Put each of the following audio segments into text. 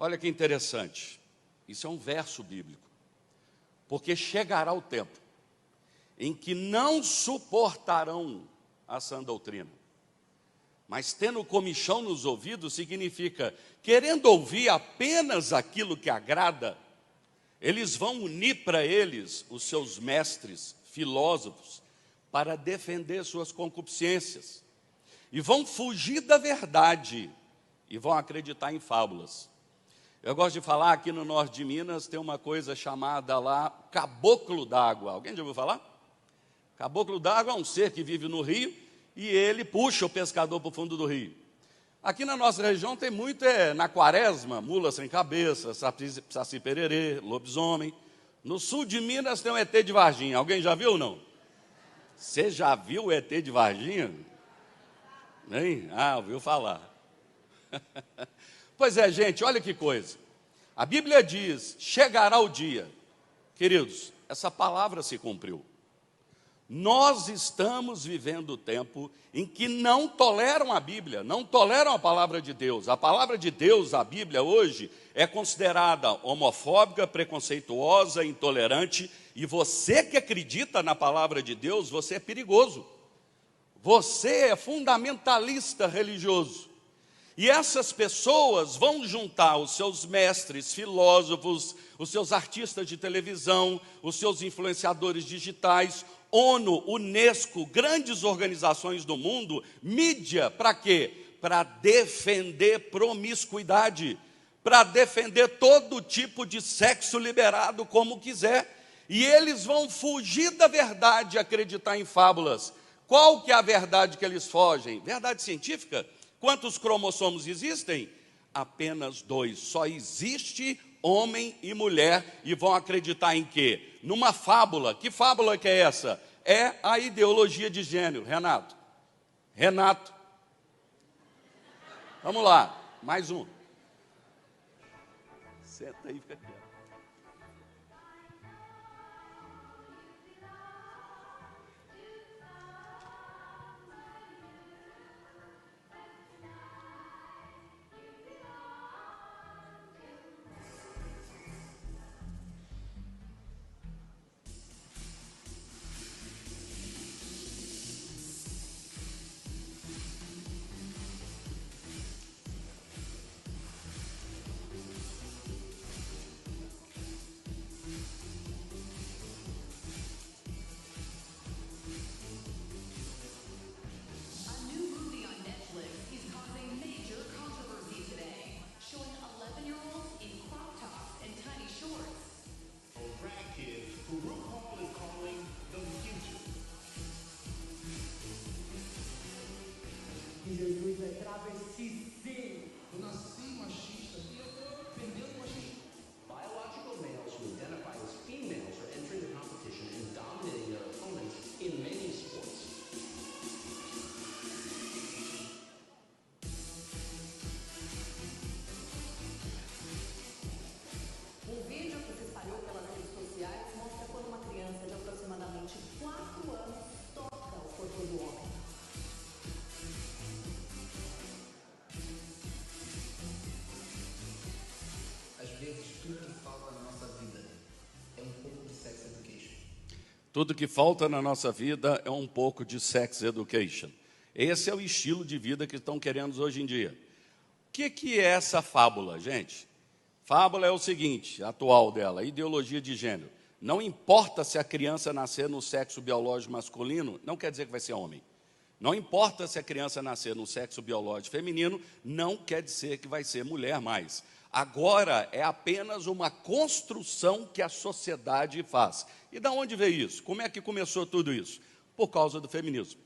Olha que interessante, isso é um verso bíblico. Porque chegará o tempo em que não suportarão a sã doutrina. Mas tendo comichão nos ouvidos significa, querendo ouvir apenas aquilo que agrada, eles vão unir para eles os seus mestres, filósofos, para defender suas concupiscências. E vão fugir da verdade e vão acreditar em fábulas. Eu gosto de falar, aqui no norte de Minas tem uma coisa chamada lá caboclo d'água. Alguém já ouviu falar? Caboclo d'água é um ser que vive no rio e ele puxa o pescador para o fundo do rio. Aqui na nossa região tem muito, na quaresma, mula sem cabeça, saci pererê, lobisomem. No sul de Minas tem o ET de Varginha. Alguém já viu ou não? Você já viu o ET de Varginha? Nem? Ah, ouviu falar. Pois é, gente, olha que coisa. A Bíblia diz, chegará o dia. Queridos, essa palavra se cumpriu. Nós estamos vivendo o tempo em que não toleram a Bíblia, não toleram a palavra de Deus. A palavra de Deus, a Bíblia hoje, é considerada homofóbica, preconceituosa, intolerante. E você que acredita na palavra de Deus, você é perigoso. Você é fundamentalista religioso. E essas pessoas vão juntar os seus mestres, filósofos, os seus artistas de televisão, os seus influenciadores digitais, ONU, Unesco, grandes organizações do mundo, mídia, para quê? Para defender promiscuidade, para defender todo tipo de sexo liberado como quiser. E eles vão fugir da verdade e acreditar em fábulas. Qual que é a verdade que eles fogem? Verdade científica? Quantos cromossomos existem? Apenas 2. Só existe homem e mulher. E vão acreditar em quê? Numa fábula. Que fábula que é essa? É a ideologia de gênero. Renato. Vamos lá, mais um. Senta aí, fica quieto. Jesus é travesti, sim. Eu nasci machista e eu estou perdendo machismo. Biological males who identify as females are entering the competition and dominating their opponents in many sports. Um vídeo que se espalhou pelas redes sociais mostra quando uma criança de aproximadamente 4 anos toca o corpo do homem. Às vezes, tudo que falta na nossa vida é um pouco de sex education. Tudo que falta na nossa vida é um pouco de sex education. Esse é o estilo de vida que estão querendo hoje em dia. O que é essa fábula, gente? Fábula é o seguinte, atual dela, ideologia de gênero. Não importa se a criança nascer no sexo biológico masculino, não quer dizer que vai ser homem. Não importa se a criança nascer no sexo biológico feminino, não quer dizer que vai ser mulher mais. Agora é apenas uma construção que a sociedade faz. E de onde veio isso? Como é que começou tudo isso? Por causa do feminismo.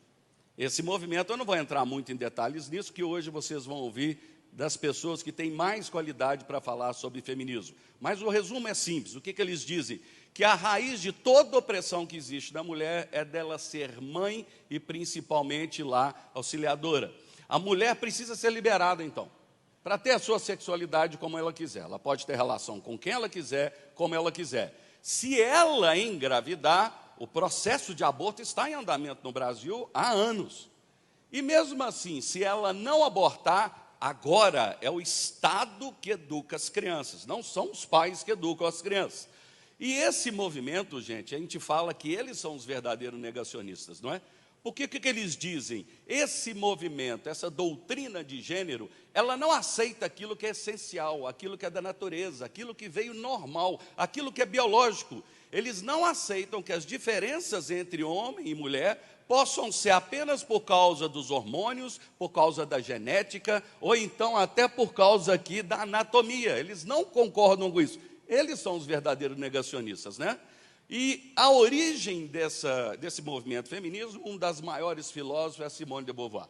Esse movimento, eu não vou entrar muito em detalhes nisso, que hoje vocês vão ouvir das pessoas que têm mais qualidade para falar sobre feminismo. Mas o resumo é simples. O que eles dizem? Que a raiz de toda opressão que existe da mulher é dela ser mãe e principalmente lá auxiliadora. A mulher precisa ser liberada, então, para ter a sua sexualidade como ela quiser. Ela pode ter relação com quem ela quiser, como ela quiser. Se ela engravidar, o processo de aborto está em andamento no Brasil há anos. E mesmo assim, se ela não abortar, Agora é o Estado que educa as crianças, não são os pais que educam as crianças. E esse movimento, gente, a gente fala que eles são os verdadeiros negacionistas, não é? Porque o que eles dizem? Esse movimento, essa doutrina de gênero, ela não aceita aquilo que é essencial, aquilo que é da natureza, aquilo que veio normal, aquilo que é biológico. Eles não aceitam que as diferenças entre homem e mulher possam ser apenas por causa dos hormônios, por causa da genética, ou então até por causa aqui da anatomia. Eles não concordam com isso. Eles são os verdadeiros negacionistas, né? E a origem desse movimento feminismo, um das maiores filósofos é Simone de Beauvoir.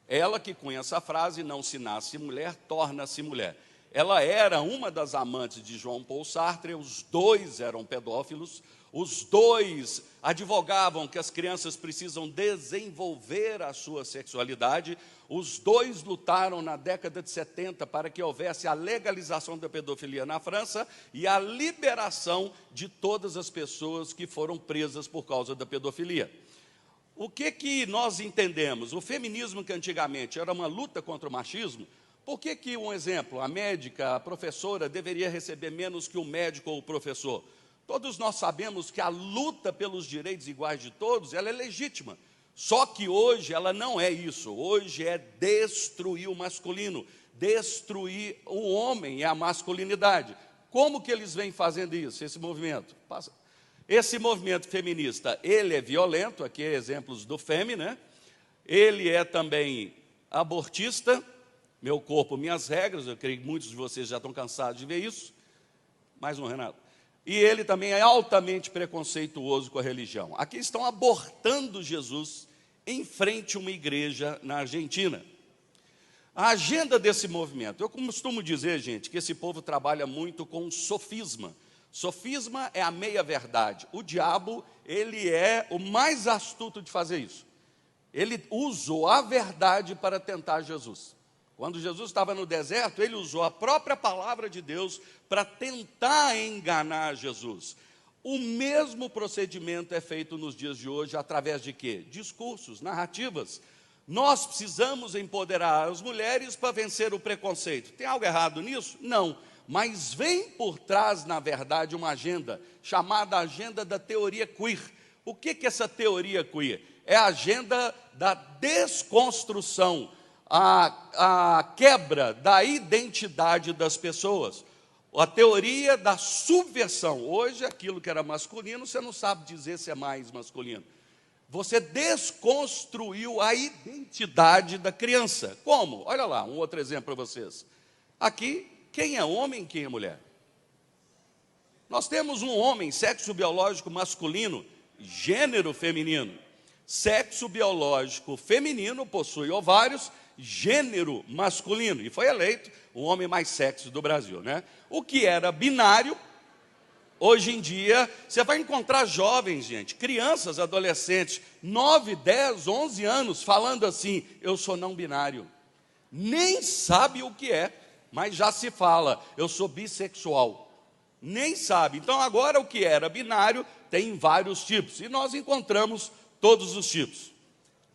Ela que cunha essa frase, não se nasce mulher, torna-se mulher. Ela era uma das amantes de Jean Paul Sartre, os dois eram pedófilos, os dois advogavam que as crianças precisam desenvolver a sua sexualidade, os dois lutaram na década de 70 para que houvesse a legalização da pedofilia na França e a liberação de todas as pessoas que foram presas por causa da pedofilia. O que nós entendemos? O feminismo, que antigamente era uma luta contra o machismo, por que, um exemplo, a médica, a professora, deveria receber menos que o médico ou o professor? Todos nós sabemos que a luta pelos direitos iguais de todos, ela é legítima. Só que hoje ela não é isso. Hoje é destruir o masculino, destruir o homem e a masculinidade. Como que eles vêm fazendo isso, esse movimento? Esse movimento feminista, ele é violento, aqui é exemplos do FEME, né? Ele é também abortista, meu corpo, minhas regras, eu creio que muitos de vocês já estão cansados de ver isso. Mais um, Renato. E ele também é altamente preconceituoso com a religião. Aqui estão abortando Jesus em frente a uma igreja na Argentina. A agenda desse movimento, eu costumo dizer, gente, que esse povo trabalha muito com sofisma. Sofisma é a meia-verdade. O diabo, ele é o mais astuto de fazer isso. Ele usou a verdade para tentar Jesus. Quando Jesus estava no deserto, ele usou a própria palavra de Deus para tentar enganar Jesus. O mesmo procedimento é feito nos dias de hoje através de quê? Discursos, narrativas. Nós precisamos empoderar as mulheres para vencer o preconceito. Tem algo errado nisso? Não. Mas vem por trás, na verdade, uma agenda chamada agenda da teoria queer. O que é essa teoria queer? É a agenda da desconstrução, a quebra da identidade das pessoas, a teoria da subversão. Hoje, aquilo que era masculino, você não sabe dizer se é mais masculino. Você desconstruiu a identidade da criança. Como? Olha lá, um outro exemplo para vocês. Aqui, quem é homem e quem é mulher? Nós temos um homem, sexo biológico masculino, gênero feminino. Sexo biológico feminino possui ovários, gênero masculino, e foi eleito o homem mais sexy do Brasil, né? O que era binário, hoje em dia, você vai encontrar jovens, gente, crianças, adolescentes, 9, 10, 11 anos, falando assim, eu sou não binário. Nem sabe o que é, mas já se fala, eu sou bissexual. Nem sabe. Então agora o que era binário tem vários tipos, e nós encontramos todos os tipos.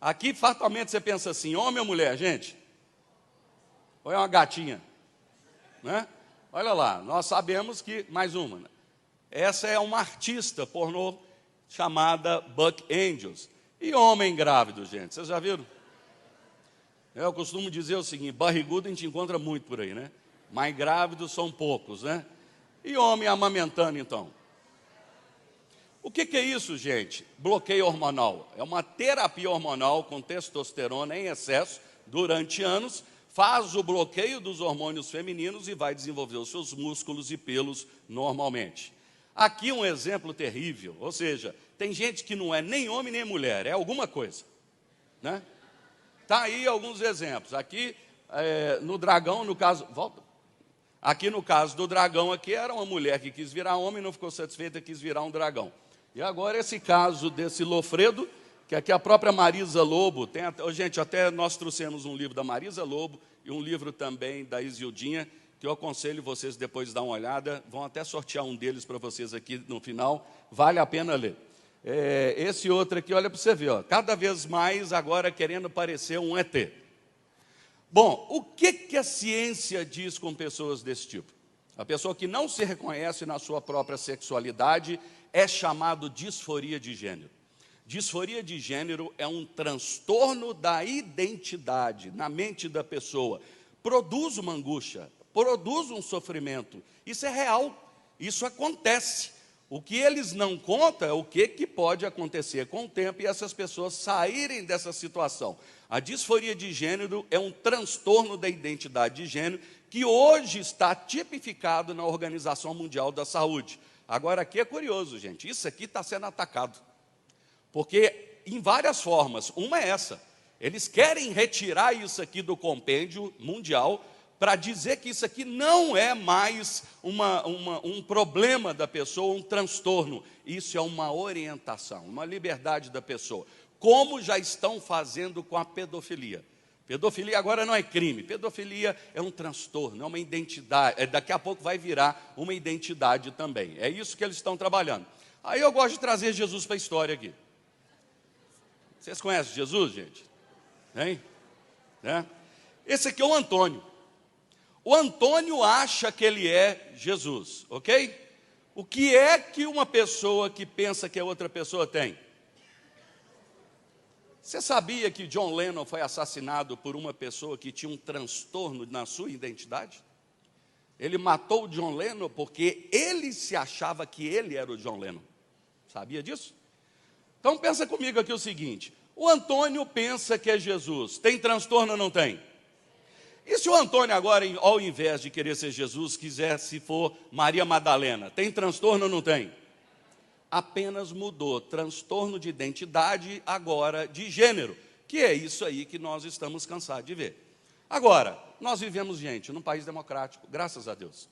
Aqui, fatalmente, você pensa assim, homem ou mulher, gente? Ou é uma gatinha? Né? Olha lá, nós sabemos que, mais uma, né? Essa é uma artista pornô chamada Buck Angels. E homem grávido, gente, vocês já viram? Eu costumo dizer o seguinte, barrigudo a gente encontra muito por aí, né? Mas grávidos são poucos, né? E homem amamentando, então? O que é isso, gente? Bloqueio hormonal. É uma terapia hormonal com testosterona em excesso durante anos, faz o bloqueio dos hormônios femininos e vai desenvolver os seus músculos e pelos normalmente. Aqui um exemplo terrível, ou seja, tem gente que não é nem homem nem mulher, é alguma coisa, né? Tá aí alguns exemplos. Aqui no dragão, no caso, volta. Aqui no caso do dragão aqui era uma mulher que quis virar homem, não ficou satisfeita, quis virar um dragão. E agora esse caso desse Lofredo, que aqui a própria Marisa Lobo, gente, até nós trouxemos um livro da Marisa Lobo e um livro também da Isildinha, que eu aconselho vocês depois de dar uma olhada, vão até sortear um deles para vocês aqui no final, vale a pena ler. Esse outro aqui, olha para você ver, ó, cada vez mais agora querendo parecer um ET. Bom, o que a ciência diz com pessoas desse tipo? A pessoa que não se reconhece na sua própria sexualidade é chamado disforia de gênero. Disforia de gênero é um transtorno da identidade na mente da pessoa. Produz uma angústia, produz um sofrimento. Isso é real, isso acontece. O que eles não contam é o que pode acontecer com o tempo e essas pessoas saírem dessa situação. A disforia de gênero é um transtorno da identidade de gênero que hoje está tipificado na Organização Mundial da Saúde. Agora, aqui é curioso, gente, isso aqui está sendo atacado. Porque, em várias formas, uma é essa. Eles querem retirar isso aqui do compêndio mundial para dizer que isso aqui não é mais um problema da pessoa, um transtorno. Isso é uma orientação, uma liberdade da pessoa. Como já estão fazendo com a pedofilia. Pedofilia agora não é crime, pedofilia é um transtorno, é uma identidade, daqui a pouco vai virar uma identidade também. É isso que eles estão trabalhando. Aí eu gosto de trazer Jesus para a história aqui. Vocês conhecem Jesus, gente? Hein? Né? Esse aqui é o Antônio. O Antônio acha que ele é Jesus, ok? O que é que uma pessoa que pensa que é outra pessoa tem? Você sabia que John Lennon foi assassinado por uma pessoa que tinha um transtorno na sua identidade? Ele matou o John Lennon porque ele se achava que ele era o John Lennon. Sabia disso? Então pensa comigo aqui o seguinte, o Antônio pensa que é Jesus, tem transtorno ou não tem? E se o Antônio agora, ao invés de querer ser Jesus, quiser se for Maria Madalena, tem transtorno ou não tem? Apenas mudou, transtorno de identidade agora de gênero, que é isso aí que nós estamos cansados de ver. Agora, nós vivemos, gente, num país democrático, graças a Deus.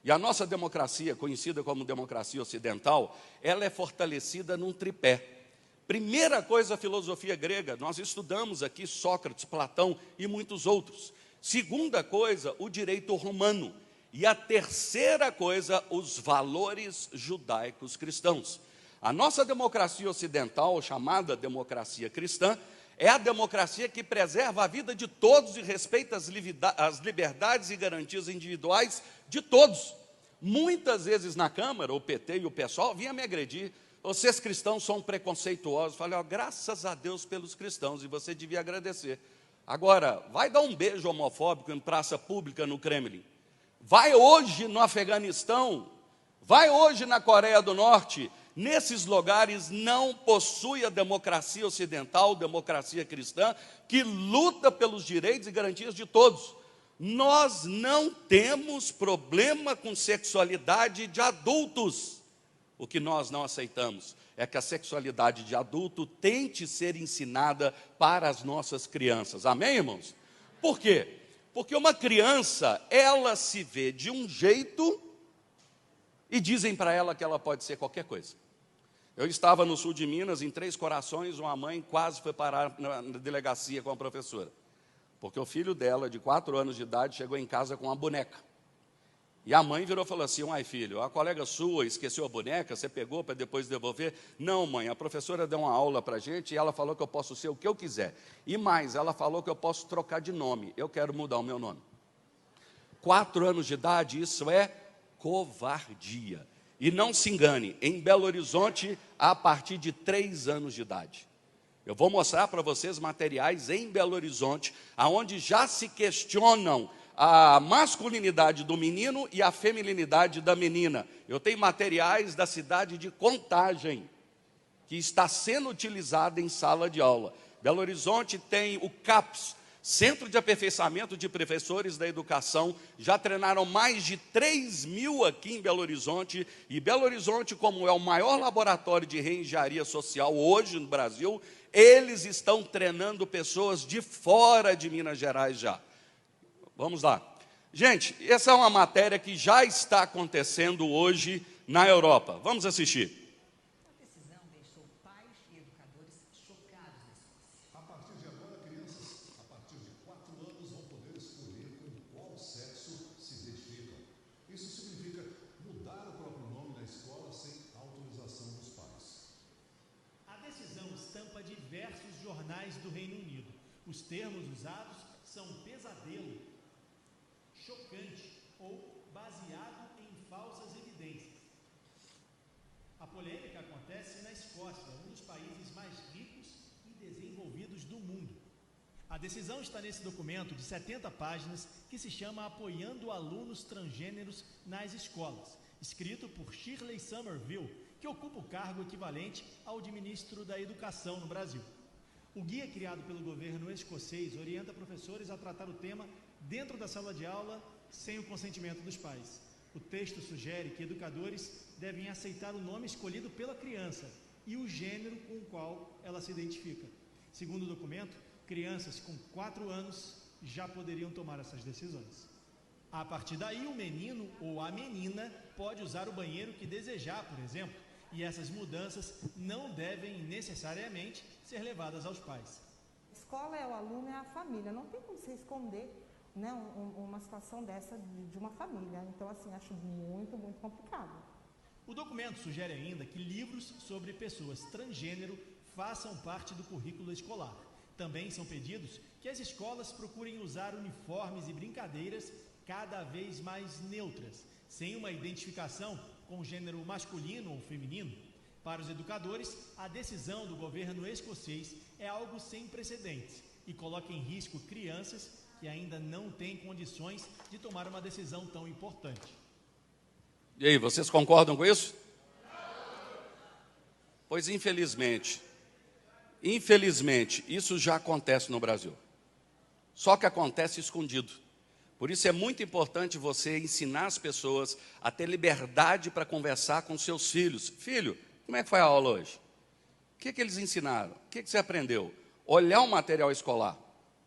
E a nossa democracia, conhecida como democracia ocidental, ela é fortalecida num tripé. Primeira coisa, a filosofia grega, nós estudamos aqui Sócrates, Platão e muitos outros. Segunda coisa, o direito romano. E a terceira coisa, os valores judaicos cristãos. A nossa democracia ocidental, chamada democracia cristã, é a democracia que preserva a vida de todos e respeita as liberdades e garantias individuais de todos. Muitas vezes na Câmara, o PT e o PSOL vinham me agredir. Vocês cristãos são preconceituosos. Falei, ó, graças a Deus pelos cristãos, e você devia agradecer. Agora, vai dar um beijo homofóbico em praça pública no Kremlin. Vai hoje no Afeganistão, vai hoje na Coreia do Norte, nesses lugares não possui a democracia ocidental, democracia cristã, que luta pelos direitos e garantias de todos. Nós não temos problema com sexualidade de adultos. O que nós não aceitamos é que a sexualidade de adulto tente ser ensinada para as nossas crianças. Amém, irmãos? Por quê? Porque uma criança, ela se vê de um jeito e dizem para ela que ela pode ser qualquer coisa. Eu estava no sul de Minas, em Três Corações, uma mãe quase foi parar na delegacia com a professora. Porque o filho dela, de 4 anos de idade, chegou em casa com uma boneca. E a mãe virou e falou assim, uai filho, a colega sua esqueceu a boneca, você pegou para depois devolver? Não mãe, a professora deu uma aula para a gente e ela falou que eu posso ser o que eu quiser. E mais, ela falou que eu posso trocar de nome, eu quero mudar o meu nome. 4 anos de idade, isso é covardia. E não se engane, em Belo Horizonte, a partir de 3 anos de idade. Eu vou mostrar para vocês materiais em Belo Horizonte, onde já se questionam a masculinidade do menino e a feminilidade da menina. Eu tenho materiais da cidade de Contagem, que está sendo utilizado em sala de aula. Belo Horizonte tem o CAPS, Centro de Aperfeiçoamento de Professores da Educação, já treinaram mais de 3.000 aqui em Belo Horizonte, e Belo Horizonte, como é o maior laboratório de reengenharia social hoje no Brasil, eles estão treinando pessoas de fora de Minas Gerais já. Vamos lá. Gente, essa é uma matéria que já está acontecendo hoje na Europa. Vamos assistir. A decisão deixou pais e educadores chocados nesse lance. A partir de agora, crianças a partir de 4 anos vão poder escolher com qual sexo se identificam. Isso significa mudar o próprio nome na escola sem autorização dos pais. A decisão estampa diversos jornais do Reino Unido. Os termos usados são um pesadelo, chocante ou baseado em falsas evidências. A polêmica acontece na Escócia, um dos países mais ricos e desenvolvidos do mundo. A decisão está nesse documento de 70 páginas que se chama Apoiando Alunos Transgêneros nas Escolas, escrito por Shirley Somerville, que ocupa o cargo equivalente ao de ministro da Educação no Brasil. O guia criado pelo governo escocês orienta professores a tratar o tema dentro da sala de aula sem o consentimento dos pais. O texto sugere que educadores devem aceitar o nome escolhido pela criança e o gênero com o qual ela se identifica. Segundo o documento, crianças com 4 anos já poderiam tomar essas decisões. A partir daí, o menino ou a menina pode usar o banheiro que desejar, por exemplo, e essas mudanças não devem necessariamente ser levadas aos pais. A escola é o aluno, é a família. Não tem como você esconder, né, uma situação dessa de uma família. Então, assim, acho muito, muito complicado. O documento sugere ainda que livros sobre pessoas transgênero façam parte do currículo escolar. Também são pedidos que as escolas procurem usar uniformes e brincadeiras cada vez mais neutras, sem uma identificação com o gênero masculino ou feminino. Para os educadores, a decisão do governo escocês é algo sem precedentes e coloca em risco crianças que ainda não têm condições de tomar uma decisão tão importante. E aí, vocês concordam com isso? Pois infelizmente, isso já acontece no Brasil. Só que acontece escondido. Por isso é muito importante você ensinar as pessoas a ter liberdade para conversar com seus filhos. Filho, como é que foi a aula hoje? O que eles ensinaram? O que você aprendeu? Olhar o material escolar,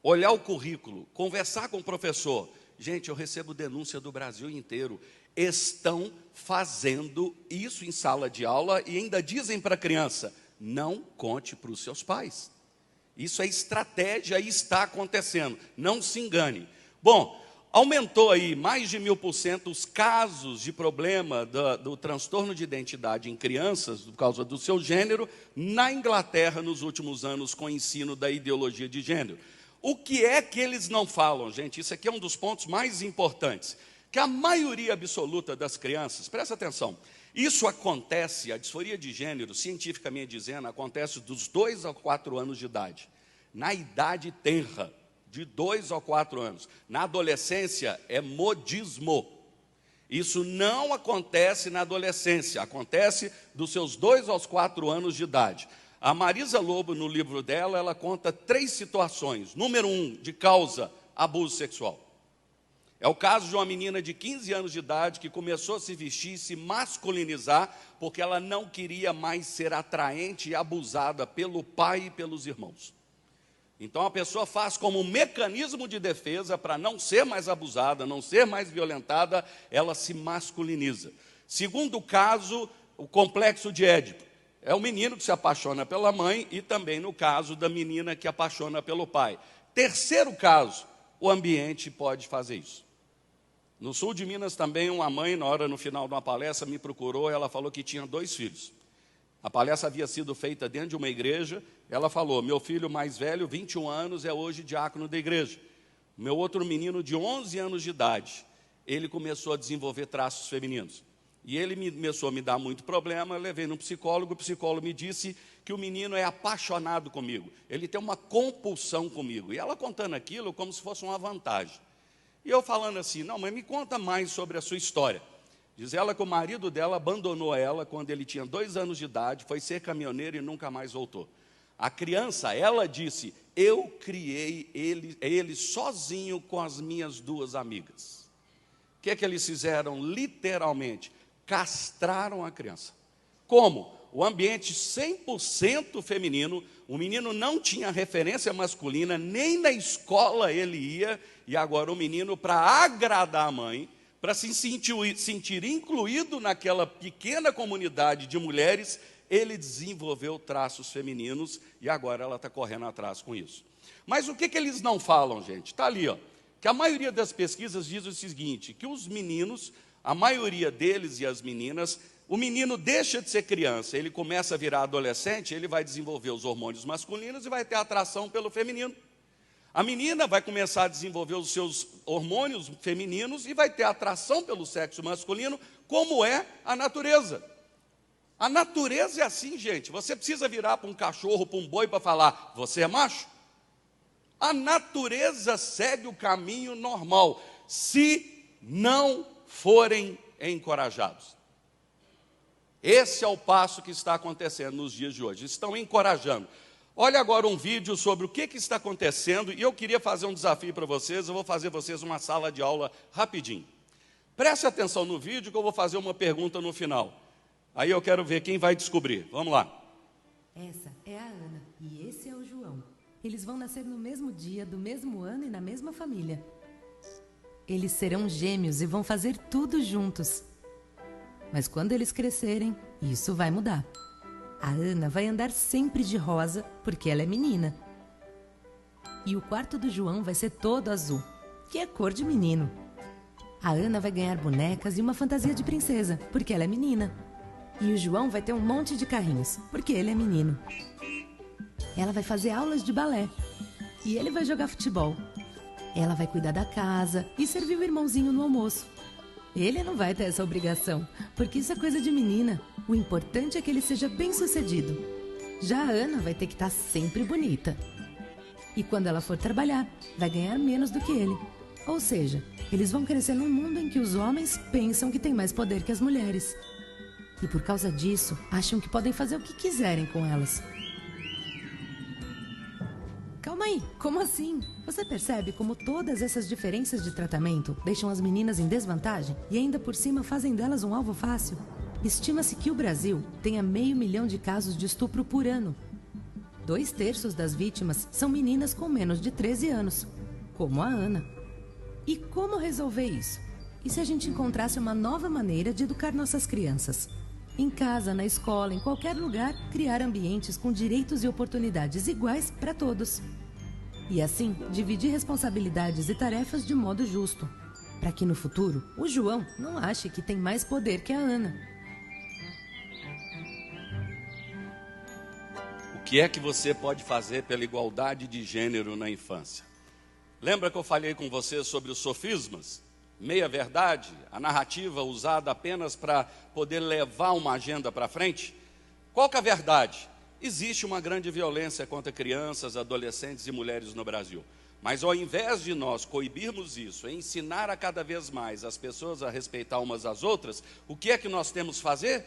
olhar o currículo, conversar com o professor. Gente, eu recebo denúncia do Brasil inteiro. Estão fazendo isso em sala de aula e ainda dizem para a criança, não conte para os seus pais. Isso é estratégia e está acontecendo. Não se engane. Bom, aumentou aí mais de 1000% os casos de problema do transtorno de identidade em crianças, por causa do seu gênero, na Inglaterra nos últimos anos, com o ensino da ideologia de gênero. O que é que eles não falam, gente? Isso aqui é um dos pontos mais importantes. Que a maioria absoluta das crianças, presta atenção, isso acontece, a disforia de gênero, cientificamente dizendo, acontece dos 2 a 4 anos de idade. Na idade tenra, de 2 a 4 anos. Na adolescência, é modismo. Isso não acontece na adolescência, acontece dos seus 2 aos 4 anos de idade. A Marisa Lobo, no livro dela, ela conta 3 situações. Número 1, de causa, abuso sexual. É o caso de uma menina de 15 anos de idade que começou a se vestir e se masculinizar porque ela não queria mais ser atraente e abusada pelo pai e pelos irmãos. Então a pessoa faz como um mecanismo de defesa para não ser mais abusada, não ser mais violentada, ela se masculiniza. Segundo caso, o complexo de Édipo. É o menino que se apaixona pela mãe e também no caso da menina que apaixona pelo pai. Terceiro caso, o ambiente pode fazer isso. No sul de Minas também, uma mãe, no final de uma palestra, me procurou, ela falou que tinha 2 filhos. A palestra havia sido feita dentro de uma igreja, ela falou, meu filho mais velho, 21 anos, é hoje diácono da igreja. Meu outro menino de 11 anos de idade, ele começou a desenvolver traços femininos. E ele começou a me dar muito problema, eu levei no psicólogo, o psicólogo me disse que o menino é apaixonado comigo, ele tem uma compulsão comigo. E ela contando aquilo como se fosse uma vantagem. E eu falando assim, não, mas me conta mais sobre a sua história. Diz ela que o marido dela abandonou ela quando ele tinha 2 anos de idade, foi ser caminhoneiro e nunca mais voltou. A criança, ela disse, eu criei ele sozinho com as minhas 2 amigas. O que é que eles fizeram? Literalmente, castraram a criança. Como? O ambiente 100% feminino, o menino não tinha referência masculina, nem na escola ele ia, e agora o menino, para agradar a mãe, para se sentir incluído naquela pequena comunidade de mulheres, ele desenvolveu traços femininos e agora ela está correndo atrás com isso. Mas o que eles não falam, gente? Está ali, ó, que a maioria das pesquisas diz o seguinte, que os meninos, a maioria deles e as meninas, o menino deixa de ser criança, ele começa a virar adolescente, ele vai desenvolver os hormônios masculinos e vai ter atração pelo feminino. A menina vai começar a desenvolver os seus hormônios femininos e vai ter atração pelo sexo masculino, como é a natureza. A natureza é assim, gente. Você precisa virar para um cachorro, para um boi, para falar, você é macho? A natureza segue o caminho normal, se não forem encorajados. Esse é o passo que está acontecendo nos dias de hoje. Estão encorajando. Olha agora um vídeo sobre o que está acontecendo, e eu queria fazer um desafio para vocês. Eu vou fazer vocês uma sala de aula rapidinho. Preste atenção no vídeo que eu vou fazer uma pergunta no final. Aí eu quero ver quem vai descobrir. Vamos lá. Essa é a Ana e esse é o João. Eles vão nascer no mesmo dia, do mesmo ano e na mesma família. Eles serão gêmeos e vão fazer tudo juntos. Mas quando eles crescerem, isso vai mudar. A Ana vai andar sempre de rosa, porque ela é menina. E o quarto do João vai ser todo azul, que é cor de menino. A Ana vai ganhar bonecas e uma fantasia de princesa, porque ela é menina. E o João vai ter um monte de carrinhos, porque ele é menino. Ela vai fazer aulas de balé. E ele vai jogar futebol. Ela vai cuidar da casa e servir o irmãozinho no almoço. Ele não vai ter essa obrigação, porque isso é coisa de menina. O importante é que ele seja bem-sucedido. Já a Ana vai ter que estar sempre bonita. E quando ela for trabalhar, vai ganhar menos do que ele. Ou seja, eles vão crescer num mundo em que os homens pensam que têm mais poder que as mulheres. E por causa disso, acham que podem fazer o que quiserem com elas. Calma aí, como assim? Você percebe como todas essas diferenças de tratamento deixam as meninas em desvantagem e ainda por cima fazem delas um alvo fácil? Estima-se que o Brasil tenha 500 mil de casos de estupro por ano. 2/3 das vítimas são meninas com menos de 13 anos, como a Ana. E como resolver isso? E se a gente encontrasse uma nova maneira de educar nossas crianças? Em casa, na escola, em qualquer lugar, criar ambientes com direitos e oportunidades iguais para todos. E assim, dividir responsabilidades e tarefas de modo justo, para que no futuro o João não ache que tem mais poder que a Ana. O que é que você pode fazer pela igualdade de gênero na infância? Lembra que eu falei com você sobre os sofismas? Meia-verdade, a narrativa usada apenas para poder levar uma agenda para frente? Qual que é a verdade? Existe uma grande violência contra crianças, adolescentes e mulheres no Brasil. Mas ao invés de nós coibirmos isso, ensinar a cada vez mais as pessoas a respeitar umas às outras, o que é que nós temos que fazer?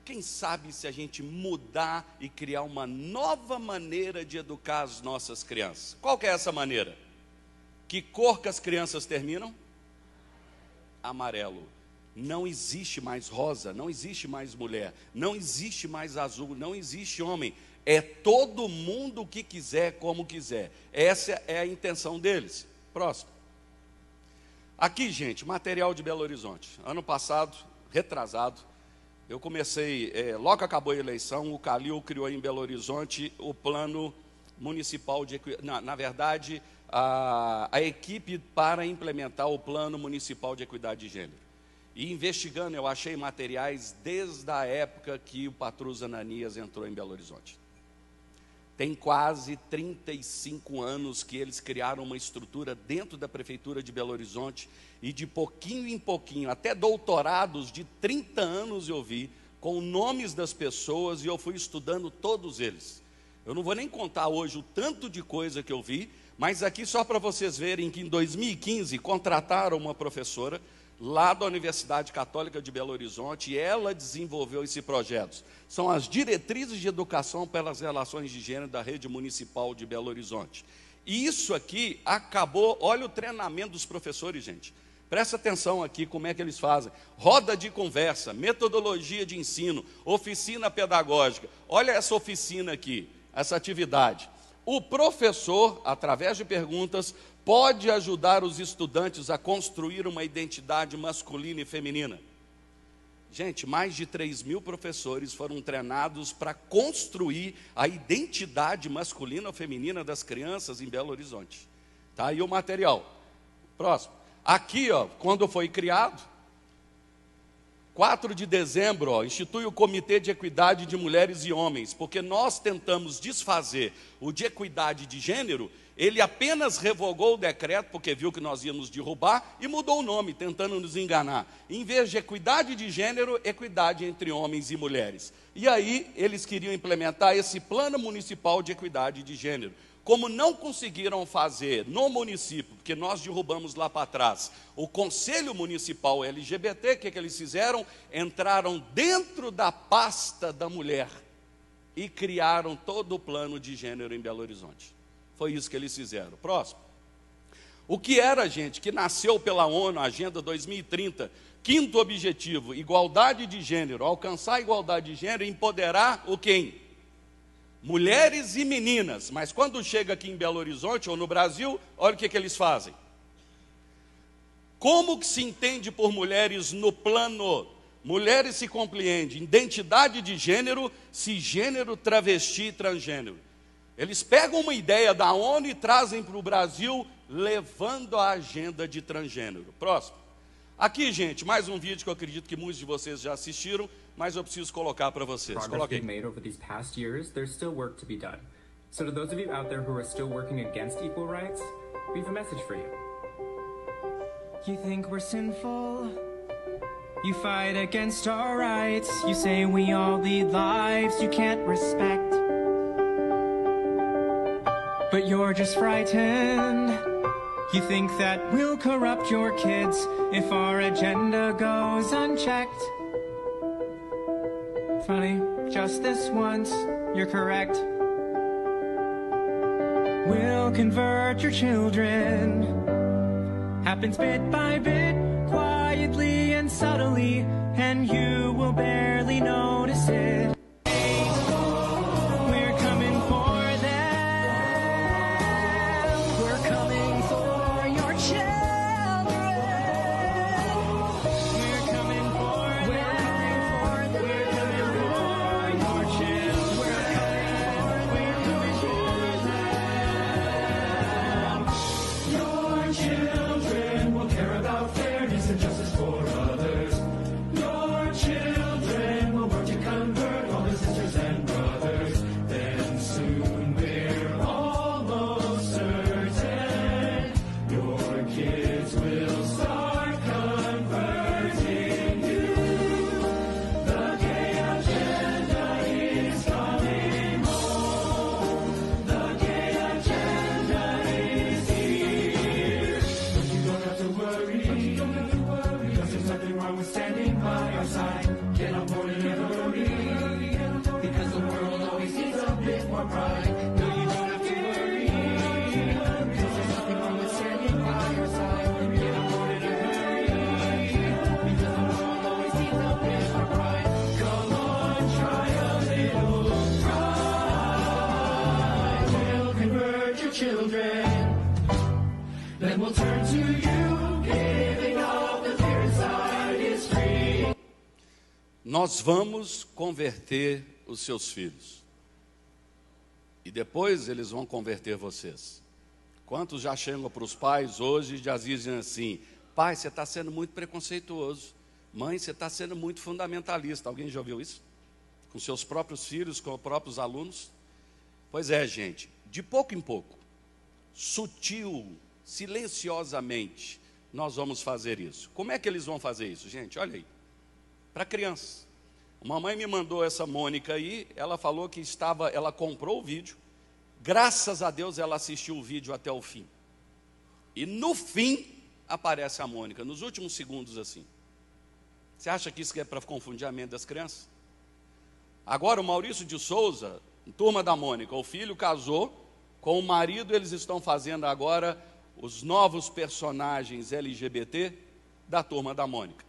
Quem sabe se a gente mudar e criar uma nova maneira de educar as nossas crianças? Qual que é essa maneira? Que cor que as crianças terminam? Amarelo. Não existe mais rosa, não existe mais mulher, não existe mais azul, não existe homem. É todo mundo que quiser, como quiser. Essa é a intenção deles. Próximo. Aqui, gente, material de Belo Horizonte. Ano passado, retrasado, eu comecei, logo que acabou a eleição, o Calil criou em Belo Horizonte o plano municipal de equidade. Na verdade, a equipe para implementar o plano municipal de equidade de gênero. E investigando, eu achei materiais desde a época que o Patrus Ananias entrou em Belo Horizonte. Tem quase 35 anos que eles criaram uma estrutura dentro da Prefeitura de Belo Horizonte, e de pouquinho em pouquinho, até doutorados de 30 anos eu vi, com nomes das pessoas, e eu fui estudando todos eles. Eu não vou nem contar hoje o tanto de coisa que eu vi, mas aqui só para vocês verem que em 2015 contrataram uma professora lá da Universidade Católica de Belo Horizonte, e ela desenvolveu esse projeto. São as diretrizes de educação pelas relações de gênero da rede municipal de Belo Horizonte. E isso aqui acabou, olha o treinamento dos professores, gente. Presta atenção aqui como é que eles fazem. Roda de conversa, metodologia de ensino, oficina pedagógica. Olha essa oficina aqui, essa atividade. O professor, através de perguntas, pode ajudar os estudantes a construir uma identidade masculina e feminina. Gente, mais de 3.000 professores foram treinados para construir a identidade masculina ou feminina das crianças em Belo Horizonte. Tá aí o material. Próximo. Aqui, ó, quando foi criado, 4 de dezembro, institui o Comitê de Equidade de Mulheres e Homens, porque nós tentamos desfazer o de equidade de gênero. Ele apenas revogou o decreto, porque viu que nós íamos derrubar, e mudou o nome, tentando nos enganar. Em vez de equidade de gênero, equidade entre homens e mulheres. E aí, eles queriam implementar esse plano municipal de equidade de gênero. Como não conseguiram fazer no município, porque nós derrubamos lá para trás, o Conselho Municipal LGBT, o que eles fizeram? Entraram dentro da pasta da mulher e criaram todo o plano de gênero em Belo Horizonte. Foi isso que eles fizeram. Próximo. O que era, gente, que nasceu pela ONU, Agenda 2030, quinto objetivo, igualdade de gênero, alcançar a igualdade de gênero e empoderar o quem? Mulheres e meninas. Mas quando chega aqui em Belo Horizonte ou no Brasil, olha o que eles fazem. Como que se entende por mulheres no plano? Mulheres se compreende identidade de gênero, cisgênero, travesti e transgênero. Eles pegam uma ideia da ONU e trazem para o Brasil, levando a agenda de transgênero. Próximo. Aqui, gente, mais um vídeo que eu acredito que muitos de vocês já assistiram, mas eu preciso colocar para vocês. Progress we've made over these past years, there's still work to be done. So to those of you out there who are still working against equal rights, we have a message for you. You think we're sinful? You fight against our rights. You say we all lead lives you can't respect. But you're just frightened. You think that we'll corrupt your kids if our agenda goes unchecked. Funny, just this once, you're correct. We'll convert your children. Happens bit by bit, quietly and subtly, and you will barely notice it. We're coming for them. We're coming for your children. We're coming for them. We're coming for your children. We're coming for them. Your children will care about fairness and justice for others. Your children will work to convert all their sisters and brothers. Then soon we're almost certain your kids will start converting you. The gay agenda is coming home. The gay agenda is here. But you don't have to worry. Because there's nothing wrong with standing by our side. Get on board and never hurry. Because the world always needs a bit more pride. No, you don't have to worry. Because there's nothing wrong with standing by our side. Get on board and never hurry. Because the world always needs a bit more pride. Come on, try a little pride. We'll convert your children. Then we'll turn to you. Giving up the fear inside is free. Nós vamos converter os seus filhos. E depois eles vão converter vocês. Quantos já chegam para os pais hoje e já dizem assim: pai, você está sendo muito preconceituoso. Mãe, você está sendo muito fundamentalista. Alguém já ouviu isso? Com seus próprios filhos, com os próprios alunos? Pois é, gente, de pouco em pouco, sutil, silenciosamente, nós vamos fazer isso. Como é que eles vão fazer isso, gente? Olha aí, para crianças. Uma mãe me mandou essa Mônica aí, ela falou que ela comprou o vídeo, graças a Deus ela assistiu o vídeo até o fim. E no fim, aparece a Mônica, nos últimos segundos assim. Você acha que isso é para confundir a mente das crianças? Agora o Maurício de Souza, turma da Mônica, o filho casou com o marido, eles estão fazendo agora os novos personagens LGBT da turma da Mônica.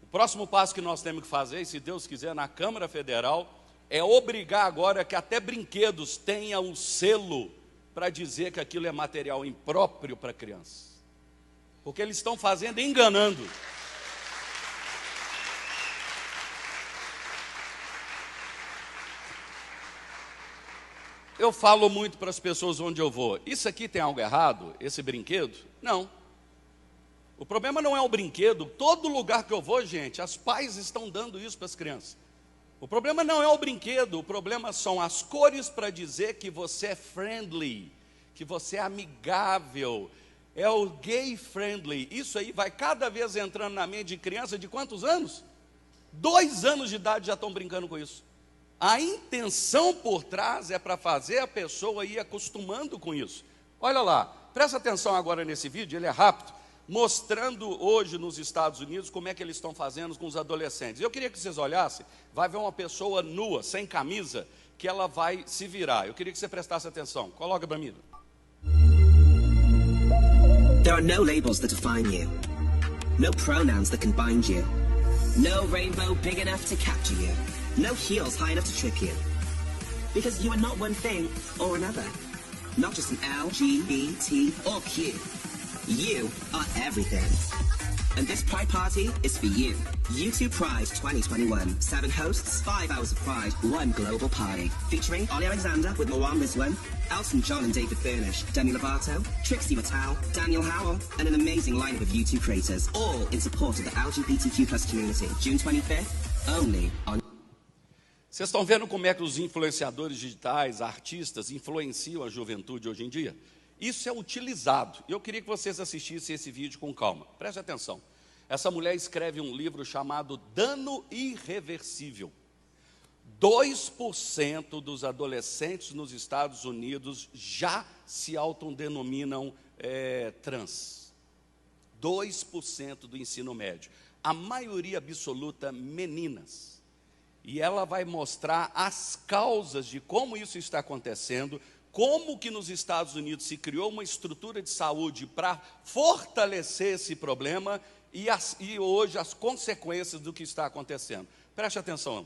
O próximo passo que nós temos que fazer, e se Deus quiser, na Câmara Federal, é obrigar agora que até brinquedos tenham um selo para dizer que aquilo é material impróprio para crianças. Porque eles estão fazendo enganando. Eu falo muito para as pessoas onde eu vou: isso aqui tem algo errado? Esse brinquedo? Não. O problema não é o brinquedo. Todo lugar que eu vou, gente, as pais estão dando isso para as crianças. O problema não é o brinquedo, o problema são as cores para dizer que você é friendly, que você é amigável. É o gay friendly. Isso aí vai cada vez entrando na mente de criança de quantos anos? 2 anos de idade já estão brincando com isso. A intenção por trás é para fazer a pessoa ir acostumando com isso. Olha lá, presta atenção agora nesse vídeo, ele é rápido, mostrando hoje nos Estados Unidos como é que eles estão fazendo com os adolescentes. Eu queria que vocês olhassem, vai ver uma pessoa nua, sem camisa, que ela vai se virar. Eu queria que você prestasse atenção. Coloca para mim. There are no labels that define you. No pronouns that can bind you. No rainbow big enough to capture you. No heels high enough to trip you. Because you are not one thing or another. Not just an L, G, B, T, or Q. You are everything. And this Pride Party is for you. U2 Pride 2021. 7 hosts, 5 hours of Pride, 1 global party. Featuring Ollie Alexander with Moran Rizwan, Elton John and David Furnish, Demi Lovato, Trixie Mattel, Daniel Howell, and an amazing lineup of U2 creators, all in support of the LGBTQ+ community. June 25th, only on... Vocês estão vendo como é que os influenciadores digitais, artistas, influenciam a juventude hoje em dia? Isso é utilizado. Eu queria que vocês assistissem esse vídeo com calma. Preste atenção. Essa mulher escreve um livro chamado Dano Irreversível. 2% dos adolescentes nos Estados Unidos já se autodenominam trans. 2% do ensino médio. A maioria absoluta, meninas. E ela vai mostrar as causas de como isso está acontecendo, como que nos Estados Unidos se criou uma estrutura de saúde para fortalecer esse problema e hoje as consequências do que está acontecendo. Preste atenção.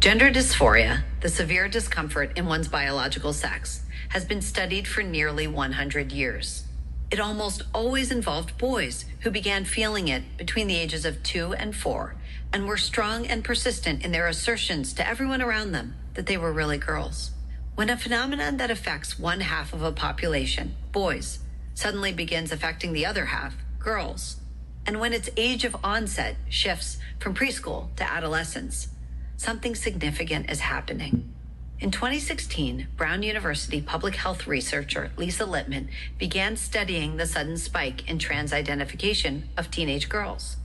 Gender dysphoria, the severe discomfort in one's biological sex, has been studied for nearly 100 years. It almost always involved boys who began feeling it between the ages of 2 and 4 and were strong and persistent in their assertions to everyone around them that they were really girls. When a phenomenon that affects one half of a population, boys, suddenly begins affecting the other half, girls, and when its age of onset shifts from preschool to adolescence, something significant is happening. In 2016, Brown University public health researcher Lisa Littman began studying the sudden spike in trans identification of teenage girls.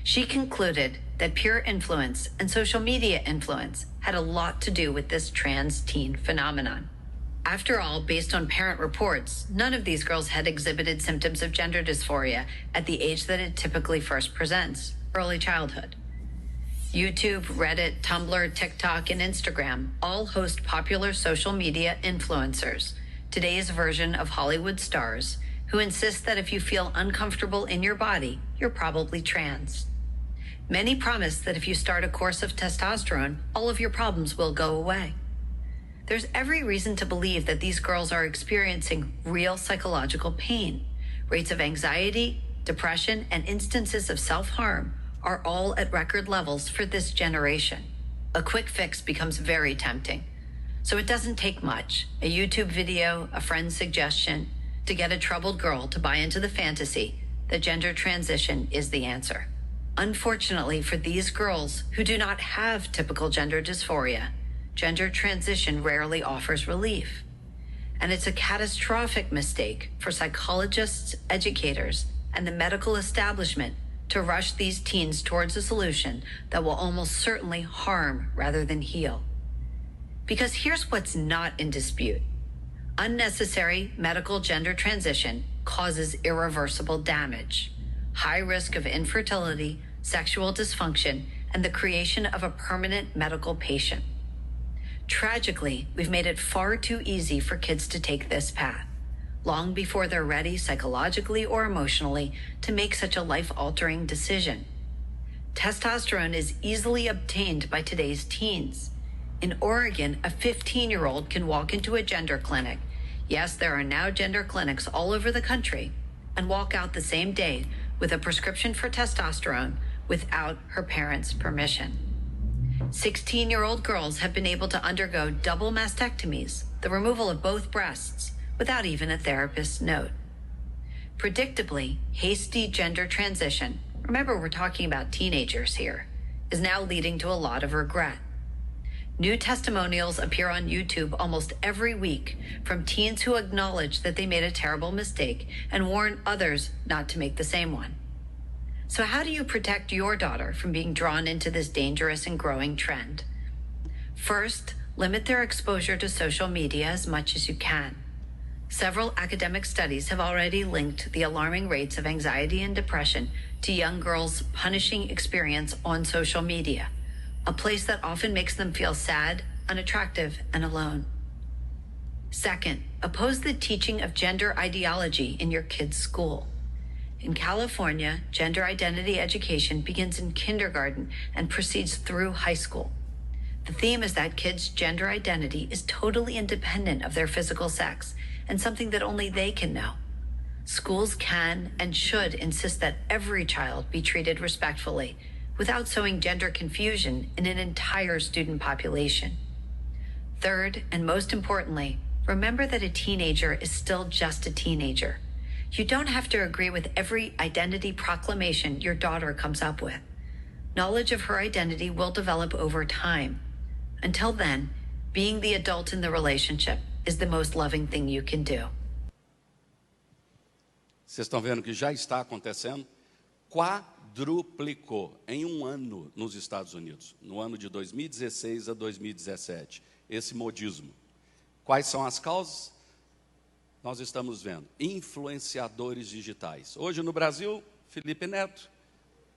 She concluded that peer influence and social media influence had a lot to do with this trans teen phenomenon. After all, based on parent reports, none of these girls had exhibited symptoms of gender dysphoria at the age that it typically first presents, early childhood. YouTube, Reddit, Tumblr, TikTok, and Instagram all host popular social media influencers, today's version of Hollywood stars, who insist that if you feel uncomfortable in your body, you're probably trans. Many promise that if you start a course of testosterone, all of your problems will go away. There's every reason to believe that these girls are experiencing real psychological pain. Rates of anxiety, depression, and instances of self-harm are all at record levels for this generation. A quick fix becomes very tempting. So it doesn't take much, a YouTube video, a friend's suggestion, to get a troubled girl to buy into the fantasy that gender transition is the answer. Unfortunately for these girls who do not have typical gender dysphoria, gender transition rarely offers relief. And it's a catastrophic mistake for psychologists, educators, and the medical establishment to rush these teens towards a solution that will almost certainly harm rather than heal. Because here's what's not in dispute. Unnecessary medical gender transition causes irreversible damage, high risk of infertility, sexual dysfunction, and the creation of a permanent medical patient. Tragically, we've made it far too easy for kids to take this path, long before they're ready psychologically or emotionally to make such a life-altering decision. Testosterone is easily obtained by today's teens. In Oregon, a 15-year-old can walk into a gender clinic. Yes, there are now gender clinics all over the country, and walk out the same day with a prescription for testosterone without her parents' permission. 16-year-old girls have been able to undergo double mastectomies, the removal of both breasts, without even a therapist's note. Predictably, hasty gender transition, remember we're talking about teenagers here, is now leading to a lot of regret. New testimonials appear on YouTube almost every week from teens who acknowledge that they made a terrible mistake and warn others not to make the same one. So how do you protect your daughter from being drawn into this dangerous and growing trend? First, limit their exposure to social media as much as you can. Several academic studies have already linked the alarming rates of anxiety and depression to young girls' punishing experience on social media, a place that often makes them feel sad, unattractive, and alone. Second, oppose the teaching of gender ideology in your kids' school. In California, gender identity education begins in kindergarten and proceeds through high school. The theme is that kids' gender identity is totally independent of their physical sex and something that only they can know. Schools can and should insist that every child be treated respectfully without sowing gender confusion in an entire student population. Third, and most importantly, remember that a teenager is still just a teenager. You don't have to agree with every identity proclamation your daughter comes up with. Knowledge of her identity will develop over time. Until then, being the adult in the relationship is the most loving thing you can do. Vocês estão vendo que já está acontecendo? Quadruplicou em um ano nos Estados Unidos, no ano de 2016 a 2017, esse modismo. Quais são as causas? Nós estamos vendo influenciadores digitais. Hoje no Brasil, Felipe Neto,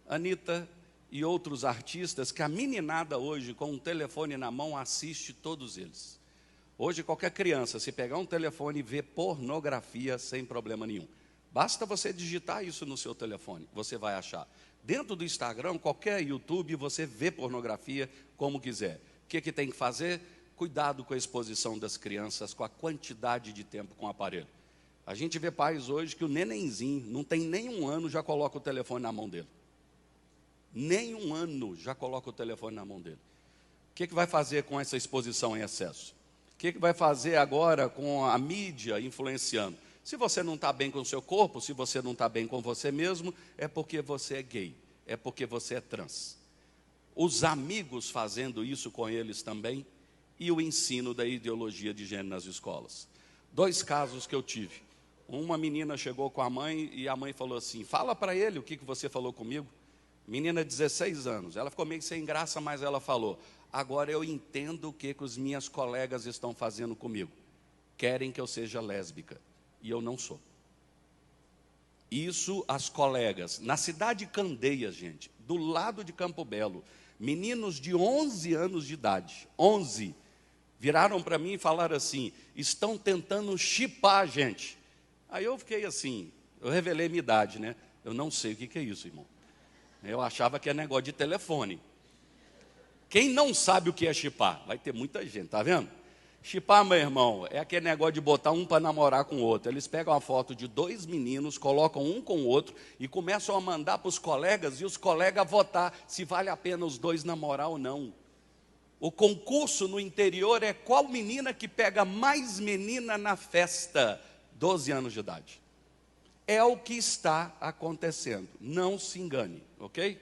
Anitta e outros artistas que a meninada hoje com um telefone na mão assiste todos eles. Hoje qualquer criança, se pegar um telefone e ver pornografia sem problema nenhum. Basta você digitar isso no seu telefone, você vai achar. Dentro do Instagram, qualquer YouTube, você vê pornografia como quiser. O que tem que fazer? Cuidado com a exposição das crianças, com a quantidade de tempo com o aparelho. A gente vê pais hoje que o nenenzinho, não tem nem um ano, já coloca o telefone na mão dele. Nem um ano já coloca o telefone na mão dele. O que vai fazer com essa exposição em excesso? O que vai fazer agora com a mídia influenciando? Se você não está bem com o seu corpo, se você não está bem com você mesmo, é porque você é gay, é porque você é trans. Os amigos fazendo isso com eles também, e o ensino da ideologia de gênero nas escolas. 2 casos que eu tive. Uma menina chegou com a mãe e a mãe falou assim, fala para ele o que você falou comigo. Menina de 16 anos, ela ficou meio sem graça, mas ela falou, agora eu entendo o que os minhas colegas estão fazendo comigo. Querem que eu seja lésbica. E eu não sou. Isso as colegas, na cidade de Candeias, gente, do lado de Campo Belo, meninos de 11 anos de idade, 11, viraram para mim e falaram assim, estão tentando chipar a gente. Aí eu fiquei assim, eu revelei minha idade, né? Eu não sei o que é isso, irmão. Eu achava que é negócio de telefone. Quem não sabe o que é chipar? Vai ter muita gente, tá vendo? Chipar, meu irmão, é aquele negócio de botar um para namorar com o outro. Eles pegam a foto de 2 meninos, colocam um com o outro e começam a mandar para os colegas e os colegas votar se vale a pena os 2 namorar ou não. O concurso no interior é qual menina que pega mais menina na festa, 12 anos de idade. É o que está acontecendo, não se engane, ok?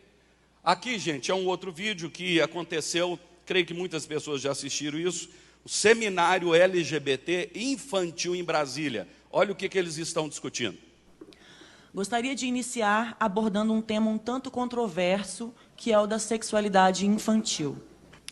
Aqui, gente, é um outro vídeo que aconteceu, creio que muitas pessoas já assistiram isso, o seminário LGBT infantil em Brasília. Olha o que eles estão discutindo. Gostaria de iniciar abordando um tema um tanto controverso, que é o da sexualidade infantil.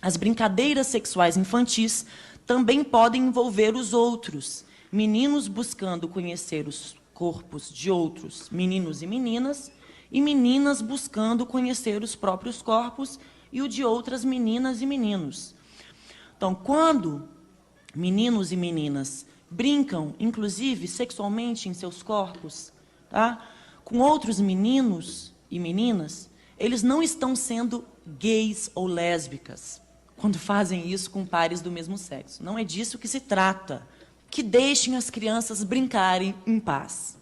As brincadeiras sexuais infantis também podem envolver os outros, meninos buscando conhecer os corpos de outros meninos e meninas buscando conhecer os próprios corpos e o de outras meninas e meninos. Então, quando meninos e meninas brincam, inclusive sexualmente em seus corpos, tá, com outros meninos e meninas, eles não estão sendo gays ou lésbicas quando fazem isso com pares do mesmo sexo. Não é disso que se trata. Que deixem as crianças brincarem em paz.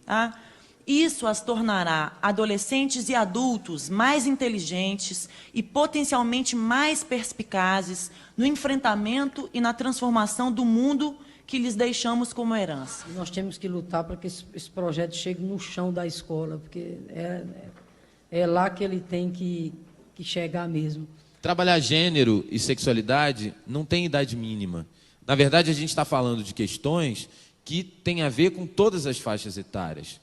Tá? Isso as tornará adolescentes e adultos mais inteligentes e potencialmente mais perspicazes no enfrentamento e na transformação do mundo que lhes deixamos como herança. Nós temos que lutar para que esse projeto chegue no chão da escola, porque é lá que ele tem que chegar mesmo. Trabalhar gênero e sexualidade não tem idade mínima. Na verdade, a gente está falando de questões que têm a ver com todas as faixas etárias.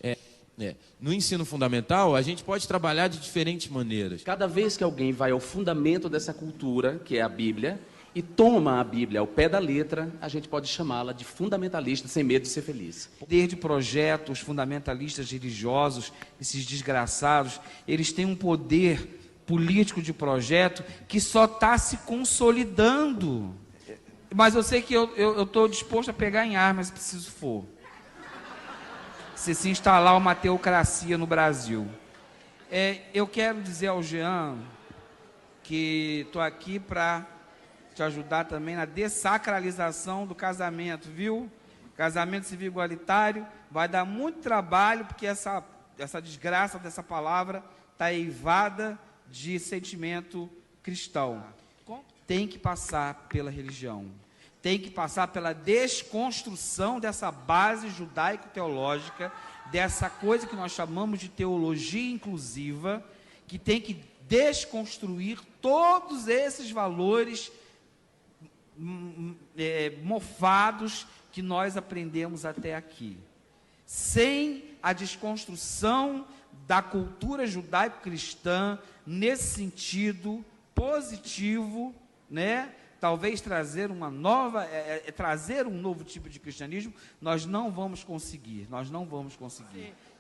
No ensino fundamental, a gente pode trabalhar de diferentes maneiras. Cada vez que alguém vai ao fundamento dessa cultura, que é a Bíblia, e toma a Bíblia ao pé da letra, a gente pode chamá-la de fundamentalista, sem medo de ser feliz. Desde projetos fundamentalistas religiosos, esses desgraçados, eles têm um poder político de projeto que só está se consolidando. Mas eu sei que eu estou disposto a pegar em armas se preciso for. Se instalar uma teocracia no Brasil. Eu quero dizer ao Jean que estou aqui para te ajudar também na dessacralização do casamento, viu? Casamento civil igualitário vai dar muito trabalho, porque essa desgraça dessa palavra está eivada de sentimento cristão. Tem que passar pela religião. Tem que passar pela desconstrução dessa base judaico-teológica, dessa coisa que nós chamamos de teologia inclusiva, que tem que desconstruir todos esses valores mofados que nós aprendemos até aqui. Sem a desconstrução da cultura judaico-cristã, nesse sentido positivo, né? Talvez trazer uma nova, trazer um novo tipo de cristianismo, nós não vamos conseguir,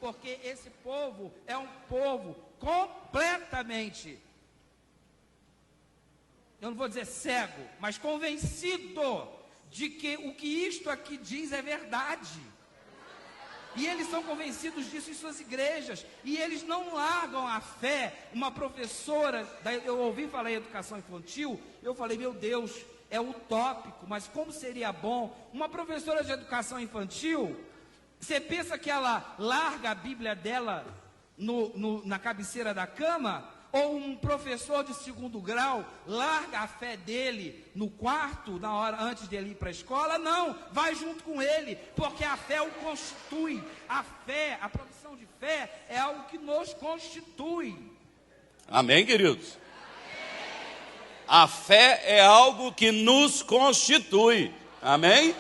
Porque esse povo é um povo completamente, eu não vou dizer cego, mas convencido de que o que isto aqui diz é verdade. E eles são convencidos disso em suas igrejas. E eles não largam a fé. Uma professora, eu ouvi falar em educação infantil, eu falei, meu Deus, é utópico, mas como seria bom. Uma professora de educação infantil, você pensa que ela larga a Bíblia dela na cabeceira da cama? Ou um professor de 2º grau larga a fé dele no quarto, na hora antes dele ir para a escola? Não, vai junto com ele, porque a fé o constitui. A fé, a profissão de fé é algo que nos constitui. Amém, queridos? A fé é algo que nos constitui. Amém?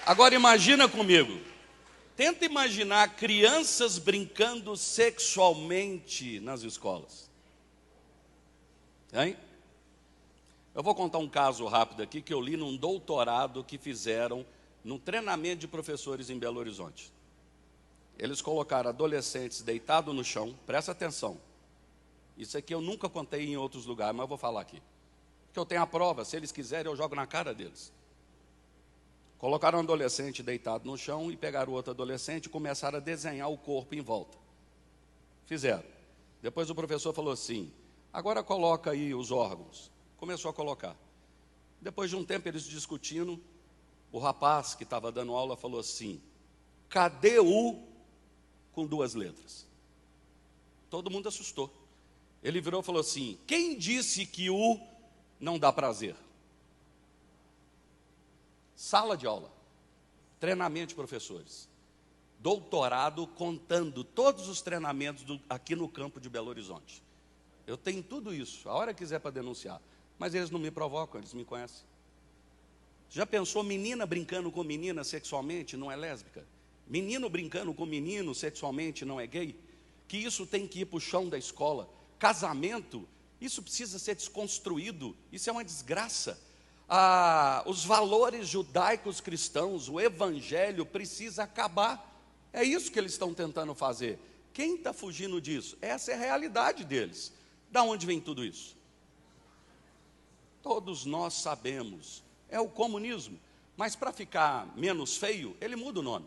Agora imagina comigo, tenta imaginar crianças brincando sexualmente nas escolas. Hein? Eu vou contar um caso rápido aqui que eu li num doutorado que fizeram no treinamento de professores em Belo Horizonte. Eles colocaram adolescentes deitados no chão, presta atenção. Isso aqui eu nunca contei em outros lugares, mas eu vou falar aqui. Porque eu tenho a prova, se eles quiserem eu jogo na cara deles. Colocaram um adolescente deitado no chão e pegaram outro adolescente e começaram a desenhar o corpo em volta. Fizeram. Depois o professor falou assim, agora coloca aí os órgãos. Começou a colocar. Depois de um tempo eles discutindo, o rapaz que estava dando aula falou assim, cadê o com 2 letras? Todo mundo assustou. Ele virou e falou assim, quem disse que o não dá prazer? Sala de aula, treinamento de professores, doutorado contando todos os treinamentos aqui no campo de Belo Horizonte. Eu tenho tudo isso, a hora que quiser para denunciar, mas eles não me provocam, eles me conhecem. Já pensou menina brincando com menina sexualmente não é lésbica? Menino brincando com menino sexualmente não é gay? Que isso tem que ir para o chão da escola. Casamento, isso precisa ser desconstruído, isso é uma desgraça. Os valores judaicos cristãos, o evangelho precisa acabar. É isso que eles estão tentando fazer. Quem está fugindo disso? Essa é a realidade deles. Da onde vem tudo isso? Todos nós sabemos. É o comunismo. Mas para ficar menos feio, ele muda o nome.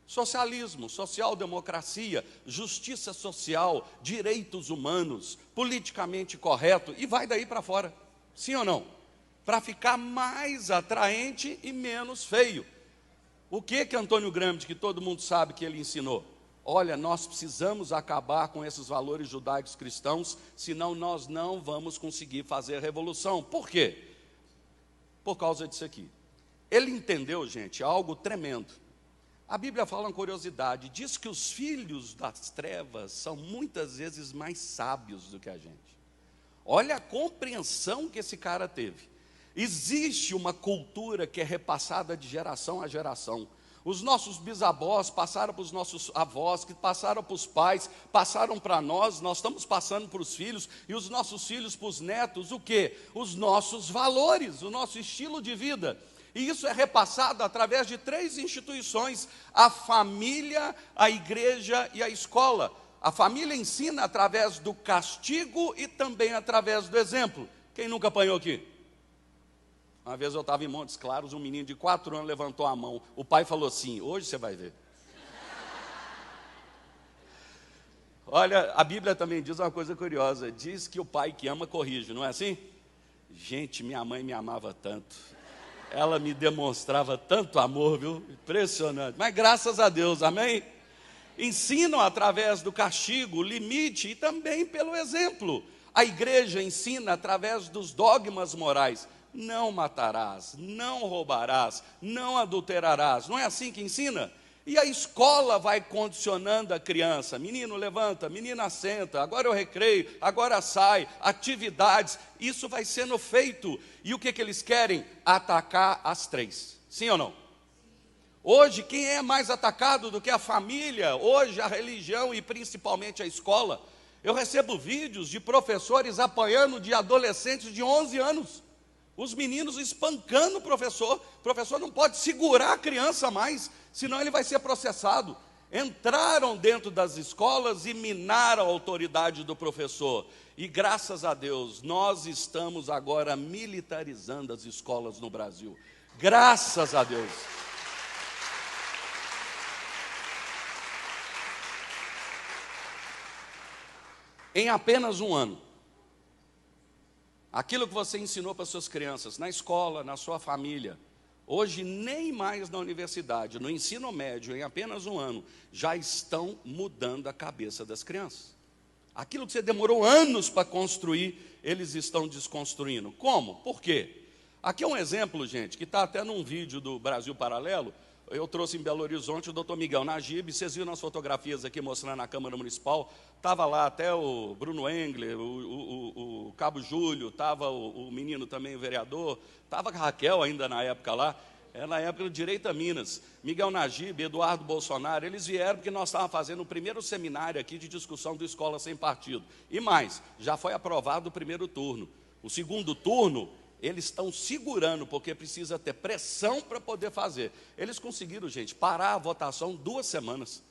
Socialismo, social-democracia, justiça social, direitos humanos, politicamente correto, e vai daí para fora. Sim ou não? Para ficar mais atraente e menos feio. O que Antônio Gramsci, que todo mundo sabe que ele ensinou? olha, nós precisamos acabar com esses valores judaicos cristãos, senão nós não vamos conseguir fazer a revolução. Por quê? Por causa disso aqui. Ele entendeu, gente, algo tremendo. A Bíblia fala uma curiosidade, diz que os filhos das trevas são muitas vezes mais sábios do que a gente. Olha a compreensão que esse cara teve. Existe uma cultura que é repassada de geração a geração. Os nossos bisavós passaram para os nossos avós, que passaram para os pais, passaram para nós estamos passando para os filhos, e os nossos filhos para os netos, o quê? Os nossos valores, o nosso estilo de vida. E isso é repassado através de 3 instituições: a família, a igreja e a escola. A família ensina através do castigo e também através do exemplo. Quem nunca apanhou aqui? Uma vez eu estava em Montes Claros, um menino de 4 anos levantou a mão. O pai falou assim: hoje você vai ver. Olha, a Bíblia também diz uma coisa curiosa. Diz que o pai que ama corrige, não é assim? Gente, minha mãe me amava tanto. Ela me demonstrava tanto amor, viu? Impressionante. Mas graças a Deus, amém? Ensinam através do castigo, limite e também pelo exemplo. A igreja ensina através dos dogmas morais. Não matarás, não roubarás, não adulterarás. Não é assim que ensina? E a escola vai condicionando a criança. Menino, levanta, menina, senta, agora eu recreio, agora sai, atividades. Isso vai sendo feito. E o que eles querem? Atacar as 3. Sim ou não? Hoje, quem é mais atacado do que a família? Hoje, a religião e principalmente a escola. Eu recebo vídeos de professores apanhando de adolescentes de 11 anos. Os meninos espancando o professor não pode segurar a criança mais, senão ele vai ser processado. Entraram dentro das escolas e minaram a autoridade do professor. E graças a Deus, nós estamos agora militarizando as escolas no Brasil. Graças a Deus. Em apenas um ano, aquilo que você ensinou para suas crianças, na escola, na sua família, hoje nem mais na universidade, no ensino médio, em apenas um ano, já estão mudando a cabeça das crianças. Aquilo que você demorou anos para construir, eles estão desconstruindo. Como? Por quê? Aqui é um exemplo, gente, que está até num vídeo do Brasil Paralelo. Eu trouxe em Belo Horizonte o doutor Miguel Najib. Vocês viram nas fotografias aqui mostrando na Câmara Municipal. Estava lá até o Bruno Engler, o Cabo Júlio, estava o menino também, o vereador, estava a Raquel ainda na época lá, era na época do Direito a Minas. Miguel Najib, Eduardo Bolsonaro, eles vieram porque nós estávamos fazendo o primeiro seminário aqui de discussão do Escola Sem Partido. E mais, já foi aprovado o primeiro turno. O segundo turno, eles estão segurando, porque precisa ter pressão para poder fazer. Eles conseguiram, gente, parar a votação 2 semanas,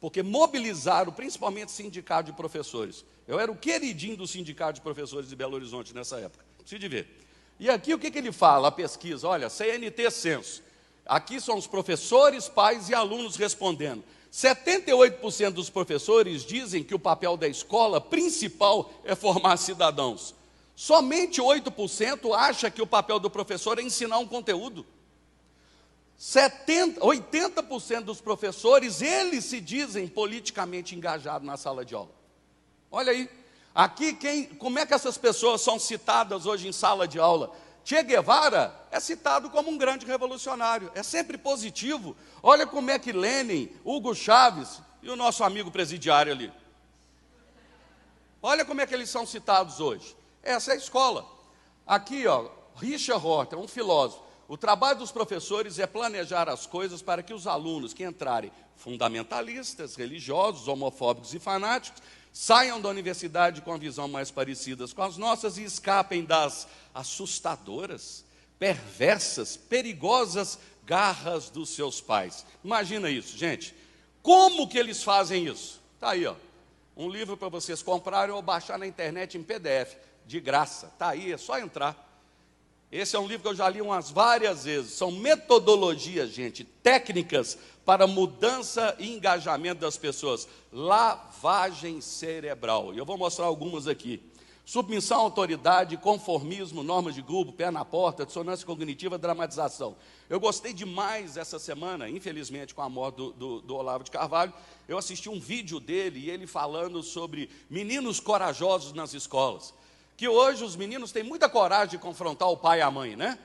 porque mobilizaram principalmente o sindicato de professores. Eu era o queridinho do sindicato de professores de Belo Horizonte nessa época, precisa de ver. E aqui o que ele fala, a pesquisa? Olha, CNT Censo. Aqui são os professores, pais e alunos respondendo. 78% dos professores dizem que o papel da escola principal é formar cidadãos. Somente 8% acha que o papel do professor é ensinar um conteúdo. 80% dos professores, eles se dizem politicamente engajados na sala de aula. Olha aí, aqui como é que essas pessoas são citadas hoje em sala de aula? Che Guevara é citado como um grande revolucionário, é sempre positivo. Olha como é que Lenin, Hugo Chávez e o nosso amigo presidiário ali. Olha como é que eles são citados hoje. Essa é a escola. Aqui, ó, Richard Horton, um filósofo. O trabalho dos professores é planejar as coisas para que os alunos que entrarem fundamentalistas, religiosos, homofóbicos e fanáticos, saiam da universidade com a visão mais parecida com as nossas e escapem das assustadoras, perversas, perigosas garras dos seus pais. Imagina isso, gente. Como que eles fazem isso? Está aí, ó, um livro para vocês comprarem ou baixar na internet em PDF. De graça, está aí, é só entrar. Esse é um livro que eu já li umas várias vezes. São metodologias, gente, técnicas para mudança e engajamento das pessoas. Lavagem cerebral. E eu vou mostrar algumas aqui. Submissão à autoridade, conformismo, normas de grupo, pé na porta, dissonância cognitiva, dramatização. Eu gostei demais essa semana, infelizmente com a morte do Olavo de Carvalho, eu assisti um vídeo dele e ele falando sobre meninos corajosos nas escolas. Que hoje os meninos têm muita coragem de confrontar o pai e a mãe, né?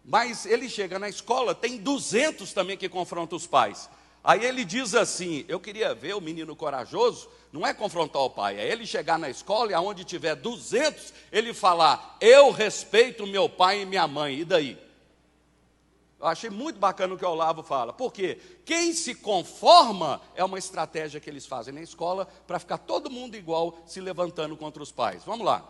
Mas ele chega na escola, tem 200 também que confrontam os pais. Aí ele diz assim, eu queria ver o menino corajoso, não é confrontar o pai, é ele chegar na escola e aonde tiver 200, ele falar, eu respeito meu pai e minha mãe, e daí? Eu achei muito bacana o que o Olavo fala, porque quem se conforma é uma estratégia que eles fazem na escola para ficar todo mundo igual, se levantando contra os pais. Vamos lá,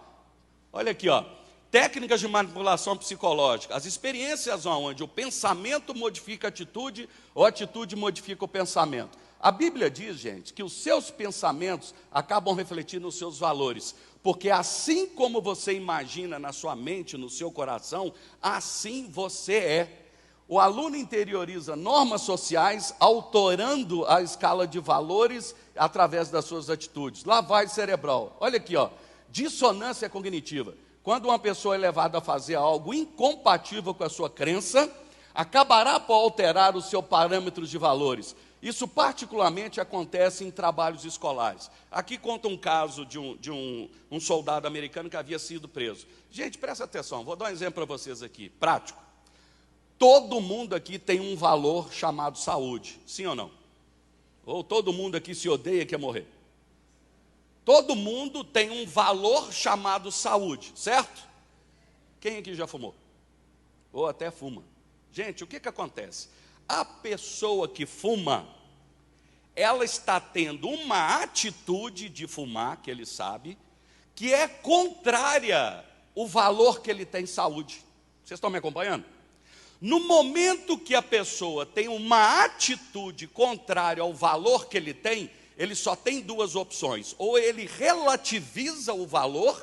olha aqui, ó. Técnicas de manipulação psicológica, as experiências onde o pensamento modifica a atitude ou a atitude modifica o pensamento. A Bíblia diz, gente, que os seus pensamentos acabam refletindo os seus valores, porque assim como você imagina na sua mente, no seu coração, assim você é. O aluno interioriza normas sociais, alterando a escala de valores através das suas atitudes. Lavagem cerebral, olha aqui, ó, dissonância cognitiva. Quando uma pessoa é levada a fazer algo incompatível com a sua crença, acabará por alterar os seus parâmetros de valores. Isso particularmente acontece em trabalhos escolares. Aqui conta um caso de um soldado americano que havia sido preso. Gente, presta atenção, vou dar um exemplo para vocês aqui, prático. Todo mundo aqui tem um valor chamado saúde, sim ou não? Ou todo mundo aqui se odeia e quer morrer? Todo mundo tem um valor chamado saúde, certo? Quem aqui já fumou? Ou até fuma. Gente, o que acontece? A pessoa que fuma, ela está tendo uma atitude de fumar, que ele sabe, que é contrária ao valor que ele tem em saúde. Vocês estão me acompanhando? No momento que a pessoa tem uma atitude contrária ao valor que ele tem, ele só tem duas opções, ou ele relativiza o valor,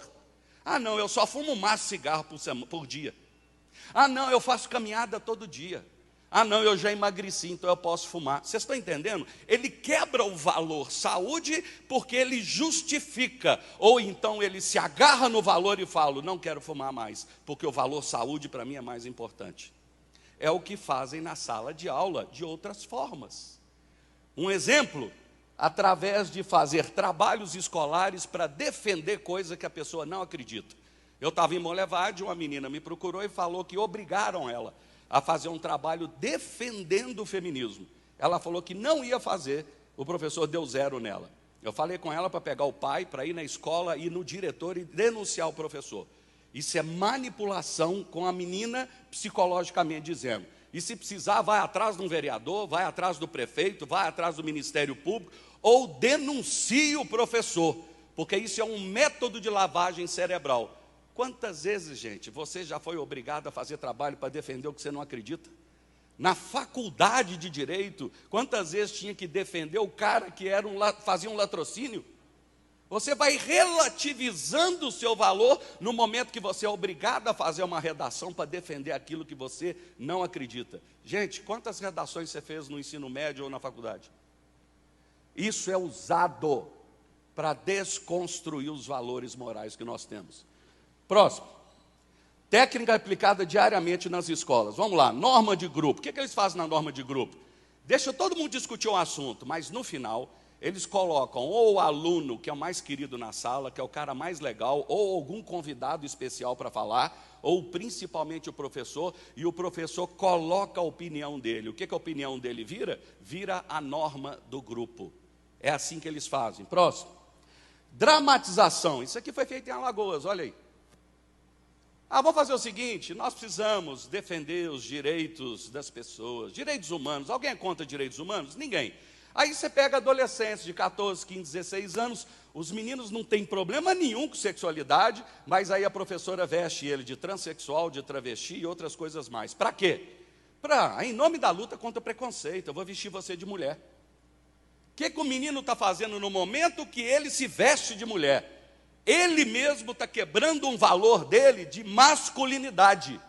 ah não, eu só fumo um maço de cigarro por dia, ah não, eu faço caminhada todo dia, ah não, eu já emagreci, então eu posso fumar. Vocês estão entendendo? Ele quebra o valor saúde, porque ele justifica, ou então ele se agarra no valor e fala, não quero fumar mais, porque o valor saúde para mim é mais importante. É o que fazem na sala de aula, de outras formas. Um exemplo, através de fazer trabalhos escolares para defender coisa que a pessoa não acredita. Eu estava em Molevade, uma menina me procurou e falou que obrigaram ela a fazer um trabalho defendendo o feminismo. Ela falou que não ia fazer, o professor deu 0 nela. Eu falei com ela para pegar o pai, para ir na escola, ir no diretor e denunciar o professor. Isso é manipulação com a menina, psicologicamente dizendo. E se precisar, vai atrás de um vereador, vai atrás do prefeito, vai atrás do Ministério Público, ou denuncie o professor, porque isso é um método de lavagem cerebral. Quantas vezes, gente, você já foi obrigado a fazer trabalho para defender o que você não acredita? Na faculdade de Direito, quantas vezes tinha que defender o cara que fazia um latrocínio? Você vai relativizando o seu valor no momento que você é obrigado a fazer uma redação para defender aquilo que você não acredita. Gente, quantas redações você fez no ensino médio ou na faculdade? Isso é usado para desconstruir os valores morais que nós temos. Próximo. Técnica aplicada diariamente nas escolas. Vamos lá, norma de grupo. O que eles fazem na norma de grupo? Deixa todo mundo discutir um assunto, mas no final eles colocam ou o aluno, que é o mais querido na sala, que é o cara mais legal, ou algum convidado especial para falar, ou principalmente o professor, e o professor coloca a opinião dele. O que a opinião dele vira? Vira a norma do grupo. É assim que eles fazem. Próximo. Dramatização. Isso aqui foi feito em Alagoas, olha aí. Vamos fazer o seguinte, nós precisamos defender os direitos das pessoas, direitos humanos. Alguém é contra direitos humanos? Ninguém. Aí você pega adolescentes de 14, 15, 16 anos, os meninos não têm problema nenhum com sexualidade, mas aí a professora veste ele de transexual, de travesti e outras coisas mais. Para quê? Em nome da luta contra o preconceito, eu vou vestir você de mulher. O que o menino está fazendo no momento que ele se veste de mulher? Ele mesmo está quebrando um valor dele de masculinidade,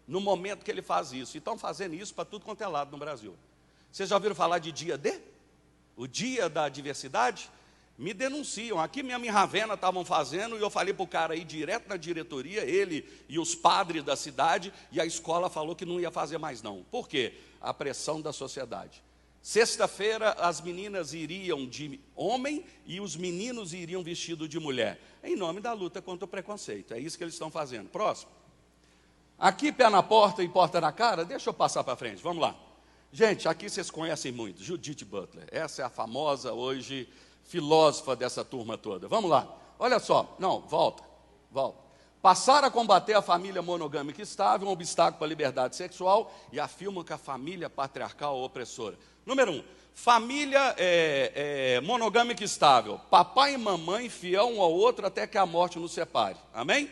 no momento que ele faz isso. E estão fazendo isso para tudo quanto é lado no Brasil. Vocês já ouviram falar de dia D? O dia da diversidade? me denunciam. Aqui mesmo em Ravena estavam fazendo, e eu falei para o cara ir direto na diretoria, ele e os padres da cidade, e a escola falou que não ia fazer mais não. Por quê? A pressão da sociedade. Sexta-feira as meninas iriam de homem e os meninos iriam vestidos de mulher, em nome da luta contra o preconceito. É isso que eles estão fazendo. Próximo. Aqui, pé na porta e porta na cara, deixa eu passar para frente, vamos lá. Gente, aqui vocês conhecem muito, Judith Butler. Essa é a famosa hoje filósofa dessa turma toda. Vamos lá, olha só, não, volta. Passar a combater a família monogâmica estável, um obstáculo para a liberdade sexual, e afirmam que a família patriarcal é opressora. Número 1, família monogâmica estável, papai e mamãe fiel um ao outro até que a morte nos separe, amém?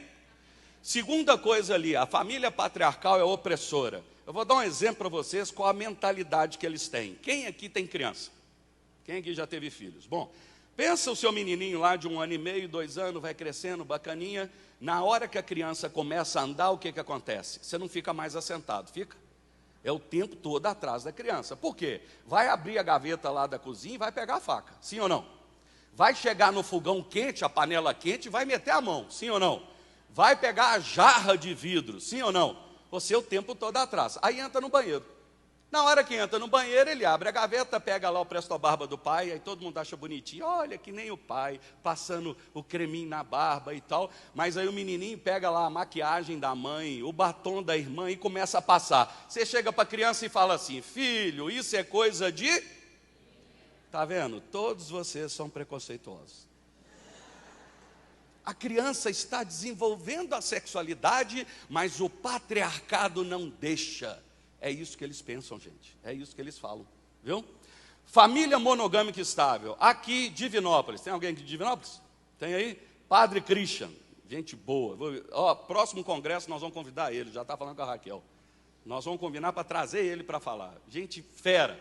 Segunda coisa ali, a família patriarcal é opressora. Eu vou dar um exemplo para vocês qual a mentalidade que eles têm. Quem aqui tem criança? Quem aqui já teve filhos? Bom, pensa o seu menininho lá de 1 ano e meio, 2 anos, vai crescendo, bacaninha. Na hora que a criança começa a andar, o que acontece? Você não fica mais assentado, fica? É o tempo todo atrás da criança. Por quê? Vai abrir a gaveta lá da cozinha e vai pegar a faca, sim ou não? Vai chegar no fogão quente, a panela quente, e vai meter a mão, sim ou não? Vai pegar a jarra de vidro, sim ou não? Você o tempo todo atrás. Aí entra no banheiro. Na hora que entra no banheiro, ele abre a gaveta, pega lá o presto-barba do pai, aí todo mundo acha bonitinho, olha que nem o pai, passando o creminho na barba e tal, mas aí o menininho pega lá a maquiagem da mãe, o batom da irmã e começa a passar. Você chega para a criança e fala assim, filho, isso é coisa de... Tá vendo? Todos vocês são preconceituosos. A criança está desenvolvendo a sexualidade, mas o patriarcado não deixa. É isso que eles pensam, gente. É isso que eles falam, viu? Família monogâmica estável. Aqui, Divinópolis. Tem alguém aqui de Divinópolis? Tem aí? Padre Christian. Gente boa. Próximo congresso nós vamos convidar ele. Já está falando com a Raquel. Nós vamos combinar para trazer ele para falar. Gente fera.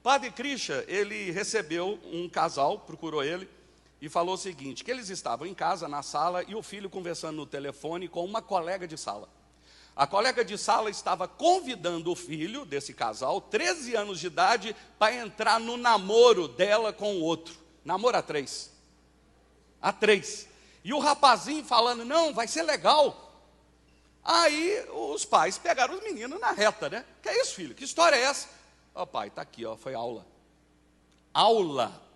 Padre Christian, ele recebeu um casal, procurou ele, e falou o seguinte, que eles estavam em casa, na sala, e o filho conversando no telefone com uma colega de sala. A colega de sala estava convidando o filho desse casal, 13 anos de idade, para entrar no namoro dela com o outro. Namoro a 3. A 3. E o rapazinho falando, não, vai ser legal. Aí os pais pegaram os meninos na reta, né? Que é isso, filho? Que história é essa? Ó, pai, está aqui, ó, foi aula. Aula.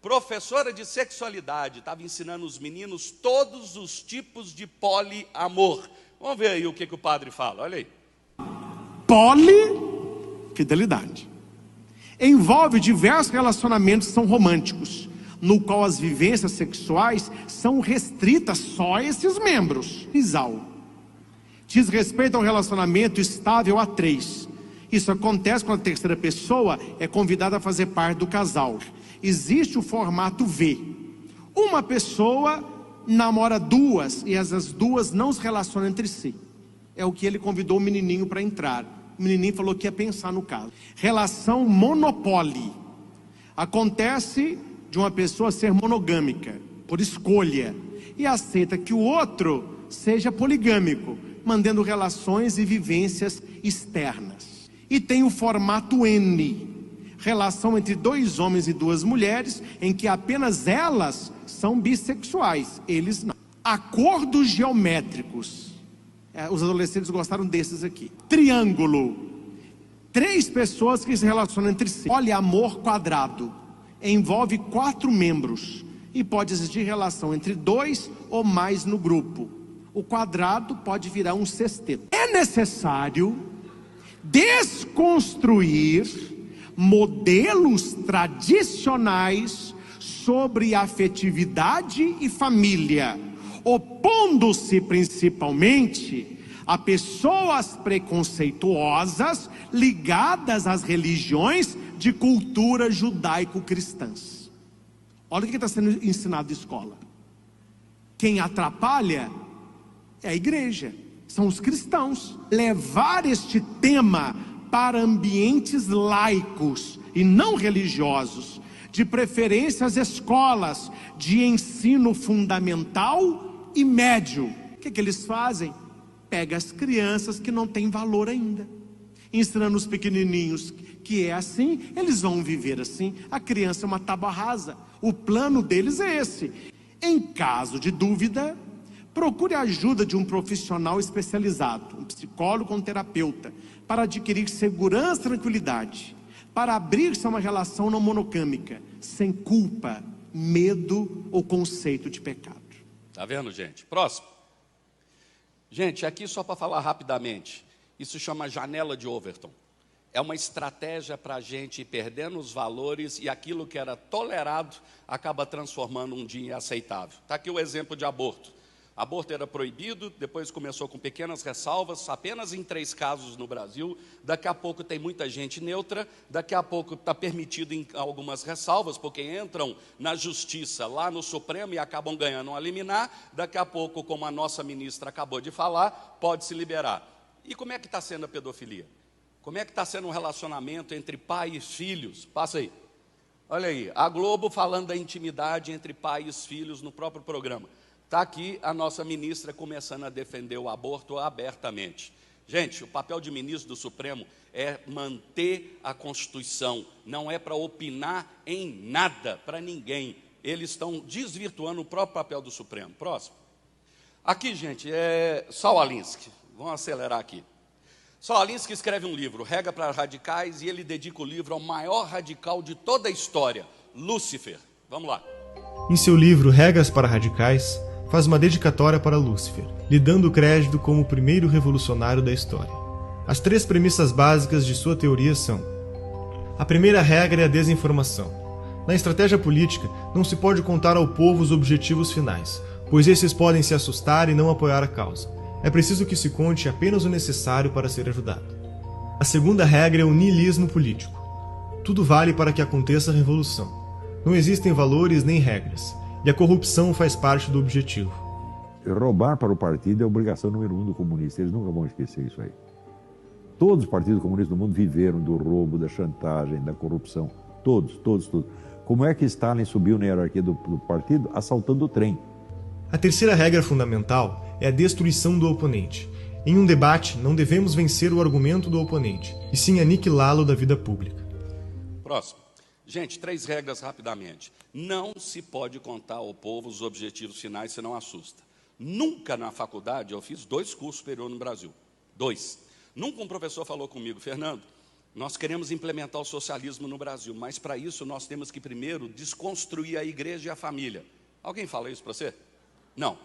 Professora de sexualidade, estava ensinando os meninos todos os tipos de poliamor. Vamos ver aí o que o padre fala, olha aí. Polifidelidade. Envolve diversos relacionamentos que são românticos, no qual as vivências sexuais são restritas só a esses membros. Diz respeito ao relacionamento estável a 3. Isso acontece quando a terceira pessoa é convidada a fazer parte do casal. Existe o formato V. Uma pessoa namora 2 e as 2 não se relacionam entre si. É o que ele convidou o menininho para entrar. O menininho falou que ia pensar no caso. Relação monopólio. Acontece de uma pessoa ser monogâmica, por escolha, e aceita que o outro seja poligâmico, mantendo relações e vivências externas. E tem o formato N. Relação entre 2 homens e 2 mulheres, em que apenas elas são bissexuais, eles não. Acordos geométricos. Os adolescentes gostaram desses aqui. Triângulo. 3 pessoas que se relacionam entre si. Poliamor quadrado. Envolve 4 membros. E pode existir relação entre 2 ou mais no grupo. O quadrado pode virar um sexteto. É necessário desconstruir modelos tradicionais sobre afetividade e família, opondo-se principalmente a pessoas preconceituosas ligadas às religiões de cultura judaico-cristãs. Olha o que está sendo ensinado na escola. Quem atrapalha é a igreja, são os cristãos. Levar este tema para ambientes laicos e não religiosos, de preferência as escolas de ensino fundamental e médio. O que eles fazem? Pega as crianças que não têm valor ainda ensinando os pequenininhos que é assim, eles vão viver assim. A criança é uma tábua rasa. O plano deles é esse. Em caso de dúvida, procure a ajuda de um profissional especializado, um psicólogo ou um terapeuta, para adquirir segurança e tranquilidade, para abrir-se a uma relação não monogâmica, sem culpa, medo ou conceito de pecado. Tá vendo, gente? Próximo. Gente, aqui só para falar rapidamente, isso chama janela de Overton. É uma estratégia para a gente ir perdendo os valores e aquilo que era tolerado acaba transformando um dia em aceitável. Está aqui o exemplo de aborto. Aborto era proibido, depois começou com pequenas ressalvas, apenas em 3 casos no Brasil. Daqui a pouco tem muita gente neutra, daqui a pouco está permitido em algumas ressalvas, porque entram na justiça lá no Supremo e acabam ganhando um liminar. Daqui a pouco, como a nossa ministra acabou de falar, pode se liberar. E como é que está sendo a pedofilia? Como é que está sendo um relacionamento entre pai e filhos? Passa aí. Olha aí, a Globo falando da intimidade entre pai e filhos no próprio programa. Está aqui a nossa ministra começando a defender o aborto abertamente. Gente, o papel de ministro do Supremo é manter a Constituição, não é para opinar em nada, para ninguém. Eles estão desvirtuando o próprio papel do Supremo. Próximo. Aqui, gente, é Saul Alinsky. Vamos acelerar aqui. Saul Alinsky escreve um livro, Regra para Radicais, e ele dedica o livro ao maior radical de toda a história, Lúcifer. Vamos lá. Em seu livro Regras para Radicais, faz uma dedicatória para Lúcifer, lhe dando o crédito como o primeiro revolucionário da história. As 3 premissas básicas de sua teoria são: a primeira regra é a desinformação. Na estratégia política, não se pode contar ao povo os objetivos finais, pois esses podem se assustar e não apoiar a causa. É preciso que se conte apenas o necessário para ser ajudado. A segunda regra é o niilismo político. Tudo vale para que aconteça a revolução. Não existem valores nem regras, e a corrupção faz parte do objetivo. Roubar para o partido é a obrigação número 1 do comunista. Eles nunca vão esquecer isso aí. Todos os partidos comunistas do mundo viveram do roubo, da chantagem, da corrupção. Todos. Como é que Stalin subiu na hierarquia do partido? Assaltando o trem. A terceira regra fundamental é a destruição do oponente. Em um debate, não devemos vencer o argumento do oponente, e sim aniquilá-lo da vida pública. Próximo. Gente, 3 regras rapidamente. Não se pode contar ao povo os objetivos finais, senão assusta. Nunca na faculdade, eu fiz 2 cursos superiores no Brasil. 2. Nunca um professor falou comigo: Fernando, nós queremos implementar o socialismo no Brasil, mas para isso nós temos que primeiro desconstruir a igreja e a família. Alguém fala isso para você? Não.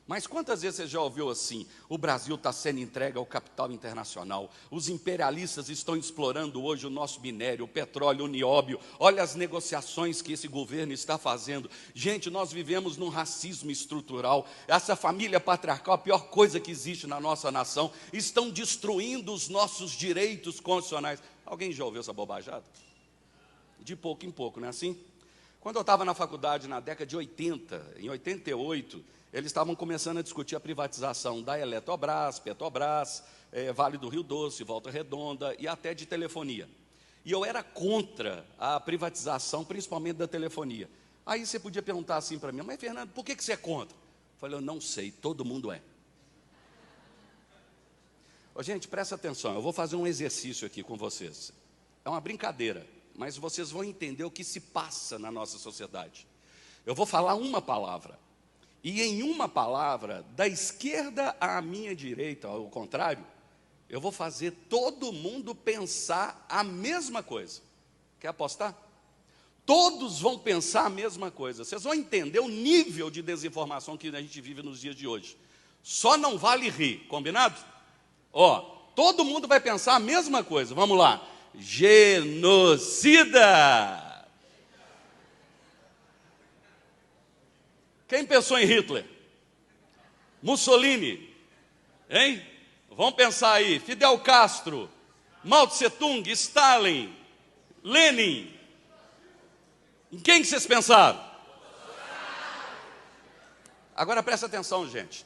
Mas quantas vezes você já ouviu assim: o Brasil está sendo entregue ao capital internacional, os imperialistas estão explorando hoje o nosso minério, o petróleo, o nióbio, olha as negociações que esse governo está fazendo. Gente, nós vivemos num racismo estrutural, essa família patriarcal, a pior coisa que existe na nossa nação, estão destruindo os nossos direitos constitucionais. Alguém já ouviu essa bobajada? De pouco em pouco, não é assim? Quando eu estava na faculdade na década de 80, em 88, eles estavam começando a discutir a privatização da Eletrobras, Petrobras, Vale do Rio Doce, Volta Redonda e até de telefonia. E eu era contra a privatização, principalmente da telefonia. Aí você podia perguntar assim para mim: mas Fernando, por que você é contra? Eu falei: eu não sei, todo mundo é. Gente, presta atenção, eu vou fazer um exercício aqui com vocês. É uma brincadeira, mas vocês vão entender o que se passa na nossa sociedade. Eu vou falar uma palavra. E em uma palavra, da esquerda à minha direita, ao contrário, eu vou fazer todo mundo pensar a mesma coisa. Quer apostar? Todos vão pensar a mesma coisa. Vocês vão entender o nível de desinformação que a gente vive nos dias de hoje. Só não vale rir, combinado? Todo mundo vai pensar a mesma coisa. Vamos lá. Genocida! Quem pensou em Hitler? Mussolini? Hein? Vamos pensar aí. Fidel Castro, Mao Tse Tung, Stalin, Lenin. Em quem vocês pensaram? Agora presta atenção, gente.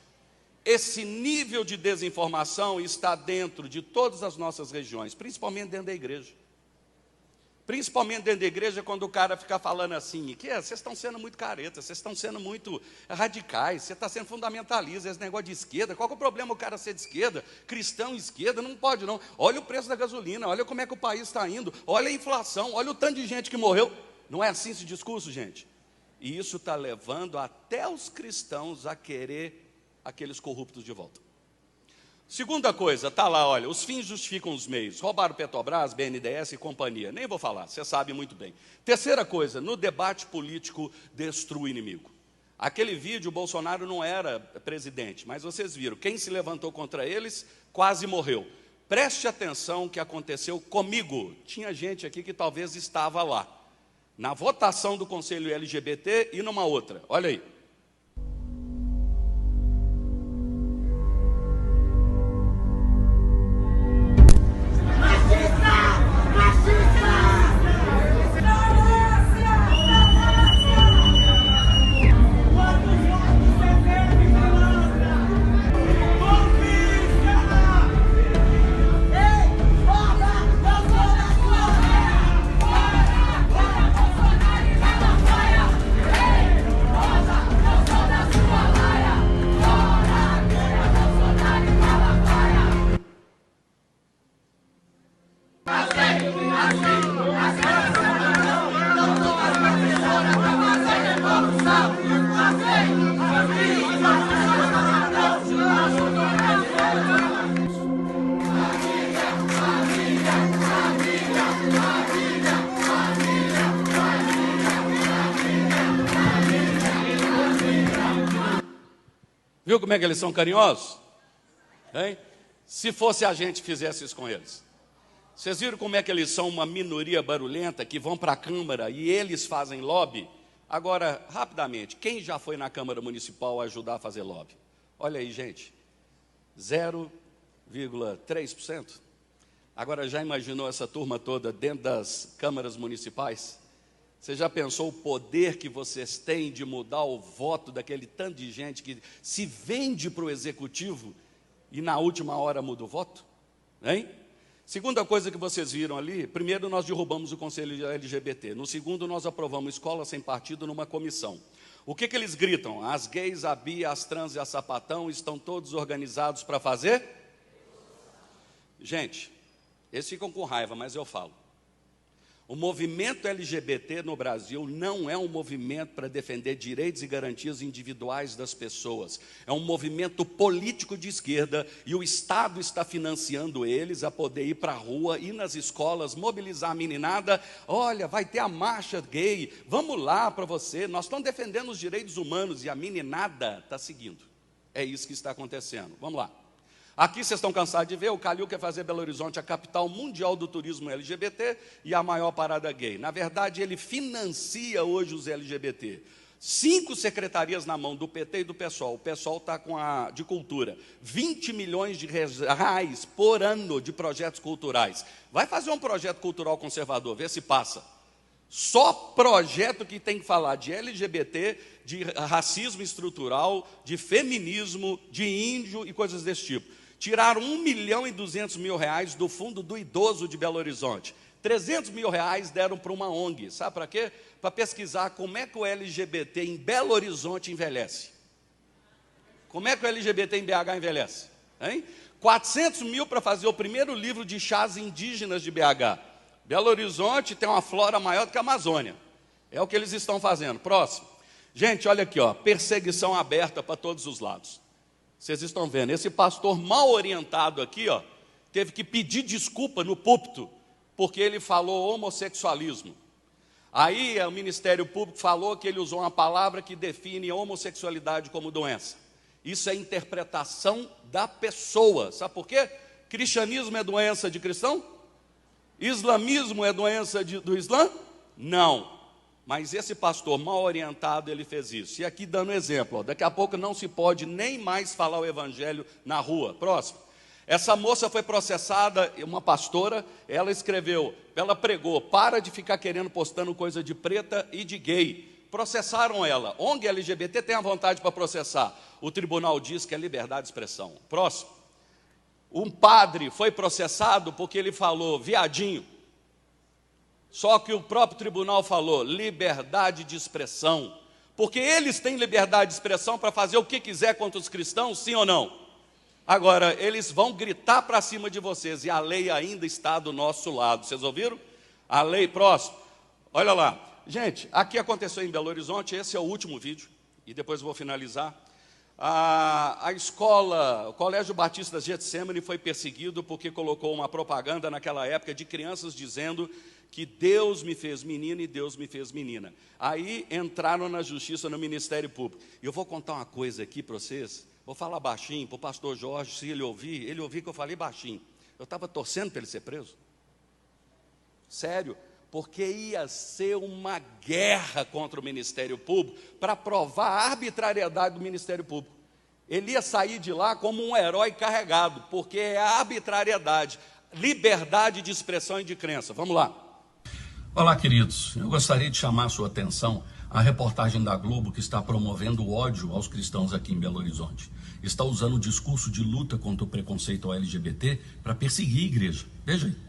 Esse nível de desinformação está dentro de todas as nossas regiões, principalmente dentro da igreja. Principalmente dentro da igreja, quando o cara fica falando assim, que vocês estão sendo muito caretas, vocês estão sendo muito radicais, você está sendo fundamentalista, esse negócio de esquerda, qual que é o problema o cara ser de esquerda? Cristão esquerda, não pode não. Olha o preço da gasolina, olha como é que o país está indo, olha a inflação, olha o tanto de gente que morreu. Não é assim esse discurso, gente? E isso está levando até os cristãos a querer aqueles corruptos de volta. Segunda coisa, está lá, olha, os fins justificam os meios. Roubaram Petrobras, BNDES e companhia. Nem vou falar, você sabe muito bem. Terceira coisa, no debate político, destrua o inimigo. Aquele vídeo, o Bolsonaro não era presidente, mas vocês viram, quem se levantou contra eles quase morreu. Preste atenção o que aconteceu comigo. Tinha gente aqui que talvez estava lá, na votação do Conselho LGBT e numa outra. Olha aí. Viu como é que eles são carinhosos? Hein? Se fosse a gente fizesse isso com eles. Vocês viram como é que eles são uma minoria barulhenta que vão para a Câmara e eles fazem lobby? Agora, rapidamente, quem já foi na Câmara Municipal ajudar a fazer lobby? Olha aí, gente, 0,3%. Agora, já imaginou essa turma toda dentro das câmaras municipais? Você já pensou o poder que vocês têm de mudar o voto daquele tanto de gente que se vende para o executivo e na última hora muda o voto? Hein? Segunda coisa que vocês viram ali, primeiro nós derrubamos o Conselho LGBT, no segundo nós aprovamos Escola Sem Partido numa comissão. O que eles gritam? As gays, a bi, as trans e a sapatão estão todos organizados para fazer? Gente, eles ficam com raiva, mas eu falo. O movimento LGBT no Brasil não é um movimento para defender direitos e garantias individuais das pessoas. É um movimento político de esquerda e o Estado está financiando eles a poder ir para a rua, ir nas escolas, mobilizar a meninada. Olha, vai ter a marcha gay, vamos lá para você. Nós estamos defendendo os direitos humanos e a meninada está seguindo. É isso que está acontecendo. Vamos lá. Aqui vocês estão cansados de ver, o Calil quer fazer Belo Horizonte a capital mundial do turismo LGBT e a maior parada gay. Na verdade, ele financia hoje os LGBT. 5 secretarias na mão do PT e do PSOL. O PSOL está com a de cultura. 20 milhões de reais por ano de projetos culturais. Vai fazer um projeto cultural conservador, vê se passa. Só projeto que tem que falar de LGBT, de racismo estrutural, de feminismo, de índio e coisas desse tipo. Tiraram R$1.200.000 do fundo do idoso de Belo Horizonte. R$300.000 deram para uma ONG. Sabe para quê? Para pesquisar como é que o LGBT em Belo Horizonte envelhece. Como é que o LGBT em BH envelhece? Hein? 400 mil para fazer o primeiro livro de chás indígenas de BH. Belo Horizonte tem uma flora maior do que a Amazônia. É o que eles estão fazendo. Próximo. Gente, olha aqui, ó, perseguição aberta para todos os lados. Vocês estão vendo, esse pastor mal orientado aqui, ó, teve que pedir desculpa no púlpito, porque ele falou homossexualismo. Aí o Ministério Público falou que ele usou uma palavra que define a homossexualidade como doença. Isso é interpretação da pessoa. Sabe por quê? Cristianismo é doença de cristão? Islamismo é doença do Islã? Não. Mas esse pastor mal orientado, ele fez isso. E aqui dando exemplo, ó, daqui a pouco não se pode nem mais falar o evangelho na rua. Próximo. Essa moça foi processada, uma pastora, ela escreveu, ela pregou, para de ficar querendo postando coisa de preta e de gay. Processaram ela. ONG LGBT tem a vontade para processar. O tribunal diz que é liberdade de expressão. Próximo. Um padre foi processado porque ele falou viadinho. Só que o próprio tribunal falou, liberdade de expressão. Porque eles têm liberdade de expressão para fazer o que quiser contra os cristãos, sim ou não? Agora, eles vão gritar para cima de vocês, e a lei ainda está do nosso lado. Vocês ouviram? A lei, próximo. Olha lá. Gente, aqui aconteceu em Belo Horizonte, esse é o último vídeo, e depois eu vou finalizar. A escola, o Colégio Batista Getsemane foi perseguido porque colocou uma propaganda naquela época de crianças dizendo que Deus me fez menino e Deus me fez menina. Aí entraram na justiça, no Ministério Público. E eu vou contar uma coisa aqui para vocês, vou falar baixinho para o pastor Jorge, se ele ouvir que eu falei baixinho. Eu estava torcendo para ele ser preso. Sério, porque ia ser uma guerra contra o Ministério Público para provar a arbitrariedade do Ministério Público. Ele ia sair de lá como um herói carregado, porque é a arbitrariedade, liberdade de expressão e de crença. Vamos lá. Olá, queridos. Eu gostaria de chamar a sua atenção à reportagem da Globo que está promovendo o ódio aos cristãos aqui em Belo Horizonte. Está usando o discurso de luta contra o preconceito ao LGBT para perseguir a igreja. Veja aí.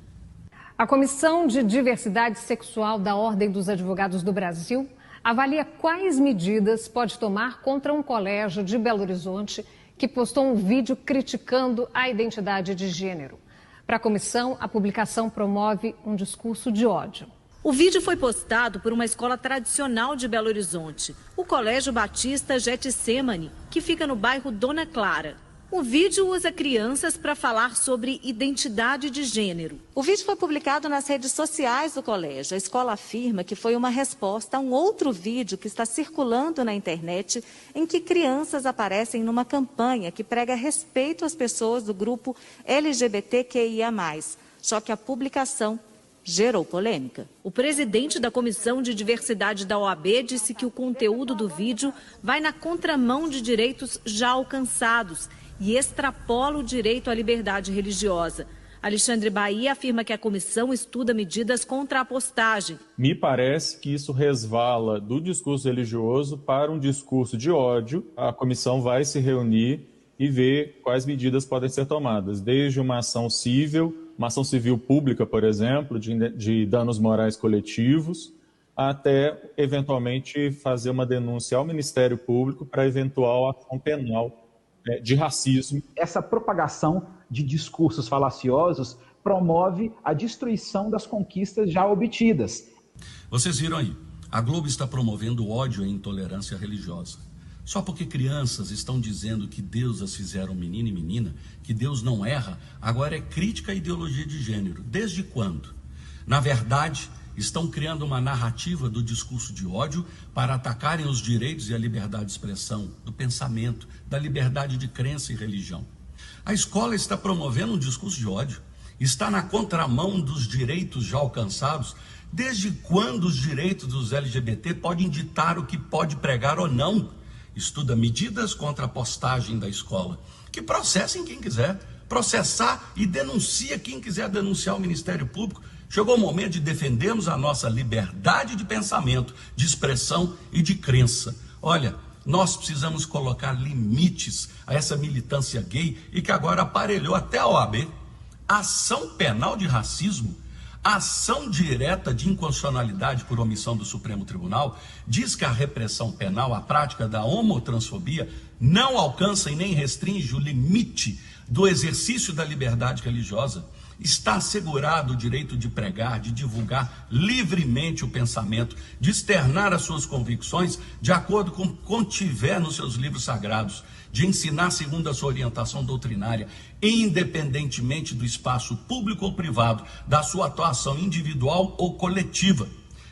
A Comissão de Diversidade Sexual da Ordem dos Advogados do Brasil avalia quais medidas pode tomar contra um colégio de Belo Horizonte que postou um vídeo criticando a identidade de gênero. Para a comissão, a publicação promove um discurso de ódio. O vídeo foi postado por uma escola tradicional de Belo Horizonte, o Colégio Batista Getsemane, que fica no bairro Dona Clara. O vídeo usa crianças para falar sobre identidade de gênero. O vídeo foi publicado nas redes sociais do colégio. A escola afirma que foi uma resposta a um outro vídeo que está circulando na internet, em que crianças aparecem numa campanha que prega respeito às pessoas do grupo LGBTQIA+. Só que a publicação gerou polêmica. O presidente da Comissão de Diversidade da OAB disse que o conteúdo do vídeo vai na contramão de direitos já alcançados e extrapola o direito à liberdade religiosa. Alexandre Bahia afirma que a comissão estuda medidas contra a postagem. Me parece que isso resvala do discurso religioso para um discurso de ódio. A comissão vai se reunir e ver quais medidas podem ser tomadas, desde uma ação civil pública, por exemplo, de danos morais coletivos, até, eventualmente, fazer uma denúncia ao Ministério Público para eventual ação penal de racismo. Essa propagação de discursos falaciosos promove a destruição das conquistas já obtidas. Vocês viram aí, a Globo está promovendo ódio e intolerância religiosa. Só porque crianças estão dizendo que Deus as fizeram menino e menina, que Deus não erra, agora é crítica à ideologia de gênero. Desde quando? Na verdade, estão criando uma narrativa do discurso de ódio para atacarem os direitos e a liberdade de expressão, do pensamento, da liberdade de crença e religião. A escola está promovendo um discurso de ódio, está na contramão dos direitos já alcançados. Desde quando os direitos dos LGBT podem ditar o que pode pregar ou não? Estuda medidas contra a postagem da escola. Que processem quem quiser, processar e denuncia quem quiser denunciar o Ministério Público. Chegou o momento de defendermos a nossa liberdade de pensamento, de expressão e de crença. Olha, nós precisamos colocar limites a essa militância gay e que agora aparelhou até a OAB. Ação penal de racismo, ação direta de inconstitucionalidade por omissão do Supremo Tribunal, diz que a repressão penal, a prática da homotransfobia, não alcança e nem restringe o limite do exercício da liberdade religiosa. Está assegurado o direito de pregar, de divulgar livremente o pensamento, de externar as suas convicções de acordo com o que contiver nos seus livros sagrados, de ensinar segundo a sua orientação doutrinária, independentemente do espaço público ou privado, da sua atuação individual ou coletiva.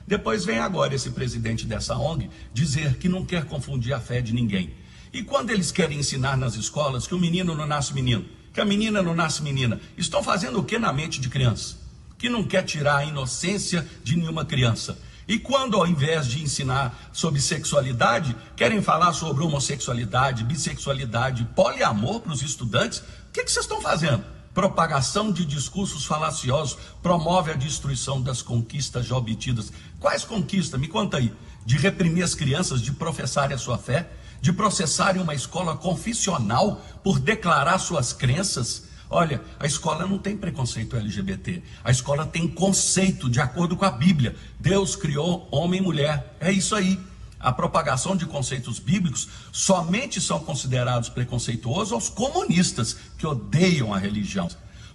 Depois vem agora esse presidente dessa ONG dizer que não quer confundir a fé de ninguém. E quando eles querem ensinar nas escolas que o menino não nasce menino, que a menina não nasce menina, estão fazendo o que na mente de criança? Que não quer tirar a inocência de nenhuma criança. E quando, ao invés de ensinar sobre sexualidade, querem falar sobre homossexualidade, bissexualidade, poliamor para os estudantes, o que vocês estão fazendo? Propagação de discursos falaciosos promove a destruição das conquistas já obtidas. Quais conquistas? Me conta aí. De reprimir as crianças de professarem a sua fé, de processarem uma escola confessional por declarar suas crenças. Olha, a escola não tem preconceito LGBT. A escola tem conceito de acordo com a Bíblia. Deus criou homem e mulher. É isso aí. A propagação de conceitos bíblicos somente são considerados preconceituosos aos comunistas que odeiam a religião.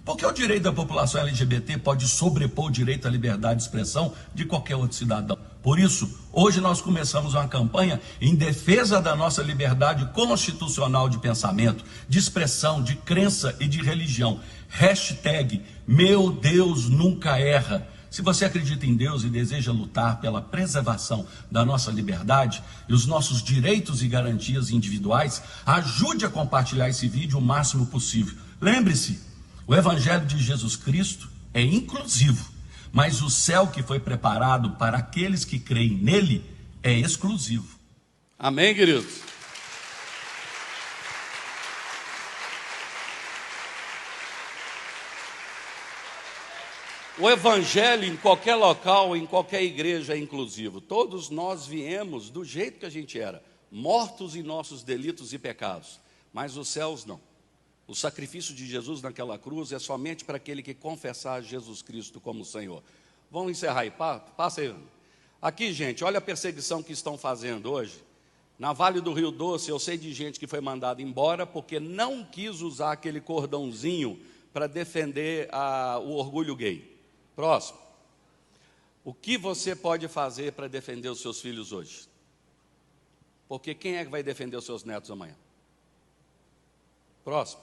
Porque o direito da população LGBT pode sobrepor o direito à liberdade de expressão de qualquer outro cidadão. Por isso, hoje nós começamos uma campanha em defesa da nossa liberdade constitucional de pensamento, de expressão, de crença e de religião. Hashtag Meu Deus Nunca Erra. Se você acredita em Deus e deseja lutar pela preservação da nossa liberdade e os nossos direitos e garantias individuais, ajude a compartilhar esse vídeo o máximo possível. Lembre-se, o Evangelho de Jesus Cristo é inclusivo, mas o céu que foi preparado para aqueles que creem nele é exclusivo. Amém, queridos? O Evangelho em qualquer local, em qualquer igreja é inclusivo. Todos nós viemos do jeito que a gente era, mortos em nossos delitos e pecados, mas os céus não. O sacrifício de Jesus naquela cruz é somente para aquele que confessar Jesus Cristo como Senhor. Vamos encerrar aí, passa aí. Aqui, gente, olha a perseguição que estão fazendo hoje. Na Vale do Rio Doce, eu sei de gente que foi mandada embora porque não quis usar aquele cordãozinho para defender o orgulho gay. Próximo. O que você pode fazer para defender os seus filhos hoje? Porque quem é que vai defender os seus netos amanhã? Próximo.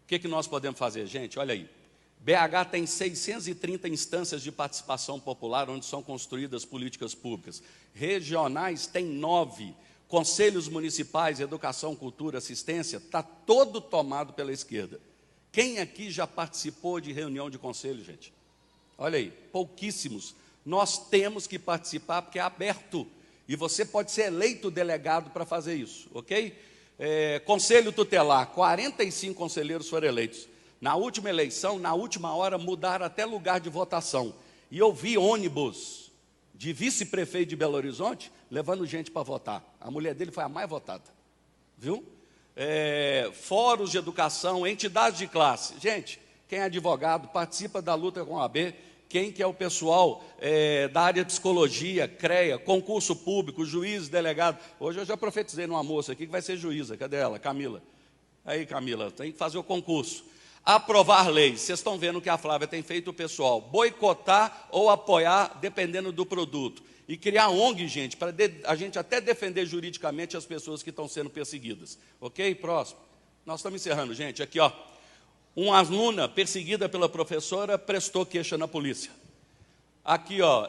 O que nós podemos fazer, gente? Olha aí. BH tem 630 instâncias de participação popular onde são construídas políticas públicas. Regionais tem 9. Conselhos municipais, educação, cultura, assistência, está todo tomado pela esquerda. Quem aqui já participou de reunião de conselho, gente? Olha aí, pouquíssimos. Nós temos que participar porque é aberto. E você pode ser eleito delegado para fazer isso, ok? Conselho tutelar, 45 conselheiros foram eleitos. Na última eleição, na última hora, mudaram até lugar de votação. E eu vi ônibus de vice-prefeito de Belo Horizonte levando gente para votar. A mulher dele foi a mais votada, viu? Fóruns de educação, entidades de classe. Gente, quem é advogado, participa da luta com a OAB. Quem que é o pessoal da área de psicologia, CREA, concurso público, juiz, delegado. Hoje eu já profetizei numa moça aqui que vai ser juíza. Cadê ela? Camila. Aí, Camila, tem que fazer o concurso. Aprovar leis. Vocês estão vendo que a Flávia tem feito o pessoal boicotar ou apoiar, dependendo do produto. E criar ONG, gente, para a gente até defender juridicamente as pessoas que estão sendo perseguidas. Ok? Próximo. Nós estamos encerrando, gente. Aqui, ó. Uma aluna perseguida pela professora prestou queixa na polícia. Aqui, ó,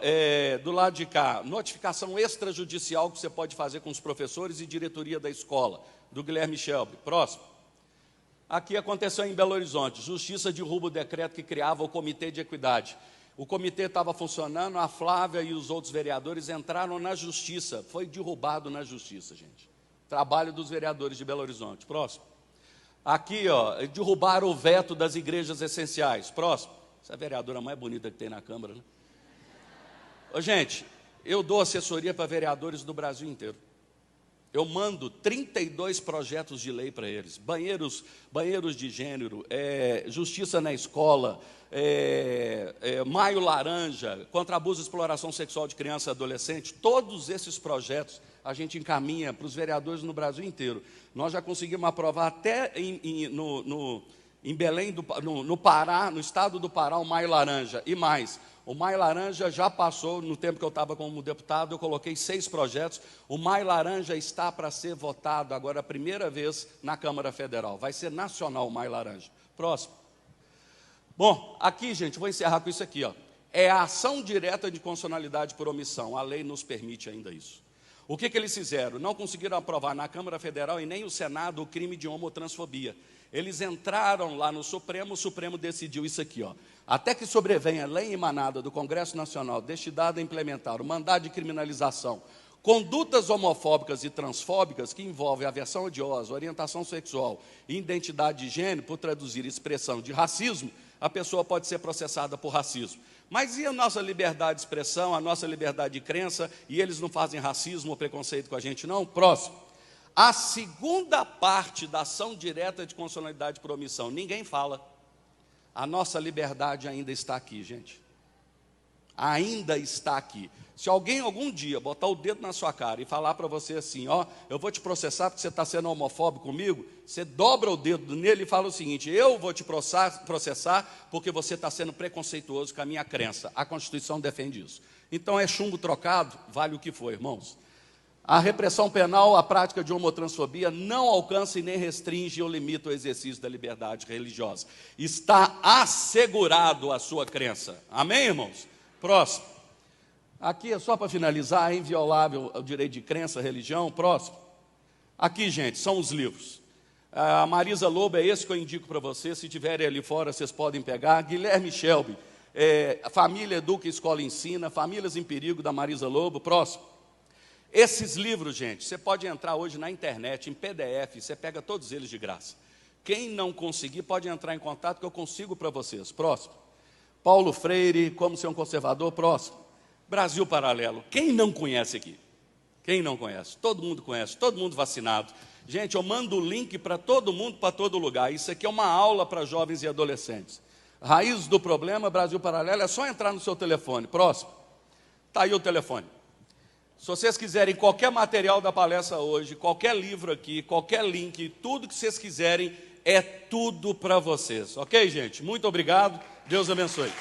do lado de cá, notificação extrajudicial que você pode fazer com os professores e diretoria da escola, do Guilherme Shelby. Próximo. Aqui aconteceu em Belo Horizonte, Justiça derruba o decreto que criava o Comitê de Equidade. O comitê estava funcionando, a Flávia e os outros vereadores entraram na Justiça. Foi derrubado na Justiça, gente. Trabalho dos vereadores de Belo Horizonte. Próximo. Aqui, ó, derrubaram o veto das igrejas essenciais. Próximo. Essa é a vereadora mais bonita que tem na Câmara, né? Ô, gente, eu dou assessoria para vereadores do Brasil inteiro. Eu mando 32 projetos de lei para eles. Banheiros de gênero, justiça na escola, Maio Laranja, contra abuso e exploração sexual de criança e adolescente. Todos esses projetos a gente encaminha para os vereadores no Brasil inteiro. Nós já conseguimos aprovar até em Belém, no Pará, no estado do Pará, o Maio Laranja. E mais, o Maio Laranja já passou, no tempo que eu estava como deputado, eu coloquei 6 projetos. O Maio Laranja está para ser votado agora a primeira vez na Câmara Federal. Vai ser nacional o Maio Laranja. Próximo. Bom, aqui, gente, vou encerrar com isso aqui, ó. É a ação direta de constitucionalidade por omissão. A lei nos permite ainda isso. O que eles fizeram? Não conseguiram aprovar na Câmara Federal e nem o Senado o crime de homotransfobia. Eles entraram lá no Supremo, o Supremo decidiu isso aqui, ó. Até que sobrevenha lei emanada do Congresso Nacional destinada a implementar o mandado de criminalização, condutas homofóbicas e transfóbicas que envolvem aversão odiosa, orientação sexual e identidade de gênero, por traduzir expressão de racismo, a pessoa pode ser processada por racismo. Mas e a nossa liberdade de expressão, a nossa liberdade de crença, e eles não fazem racismo ou preconceito com a gente, não? Próximo. A segunda parte da ação direta de constitucionalidade por omissão, ninguém fala. A nossa liberdade ainda está aqui, gente. Ainda está aqui. Se alguém algum dia botar o dedo na sua cara e falar para você assim, ó, eu vou te processar porque você está sendo homofóbico comigo, você dobra o dedo nele e fala o seguinte, eu vou te processar porque você está sendo preconceituoso com a minha crença. A Constituição defende isso. Então é chumbo trocado, vale o que for, irmãos. A repressão penal, a prática de homotransfobia não alcança e nem restringe ou limita o exercício da liberdade religiosa. Está assegurado a sua crença. Amém, irmãos? Próximo. Aqui é só para finalizar, é inviolável o direito de crença, religião. Próximo. Aqui, gente, são os livros. A Marisa Lobo é esse que eu indico para vocês. Se tiverem ali fora, vocês podem pegar. Guilherme Shelby, Família Educa, Escola Ensina. Famílias em Perigo, da Marisa Lobo. Próximo. Esses livros, gente, você pode entrar hoje na internet, em PDF, você pega todos eles de graça. Quem não conseguir, pode entrar em contato que eu consigo para vocês. Próximo. Paulo Freire, Como Ser um Conservador. Próximo. Brasil Paralelo. Quem não conhece aqui? Quem não conhece? Todo mundo conhece, todo mundo vacinado. Gente, eu mando o link para todo mundo, para todo lugar. Isso aqui é uma aula para jovens e adolescentes. Raízes do problema, Brasil Paralelo, é só entrar no seu telefone. Próximo. Está aí o telefone. Se vocês quiserem qualquer material da palestra hoje, qualquer livro aqui, qualquer link, tudo que vocês quiserem, é tudo para vocês. Ok, gente? Muito obrigado. Deus abençoe.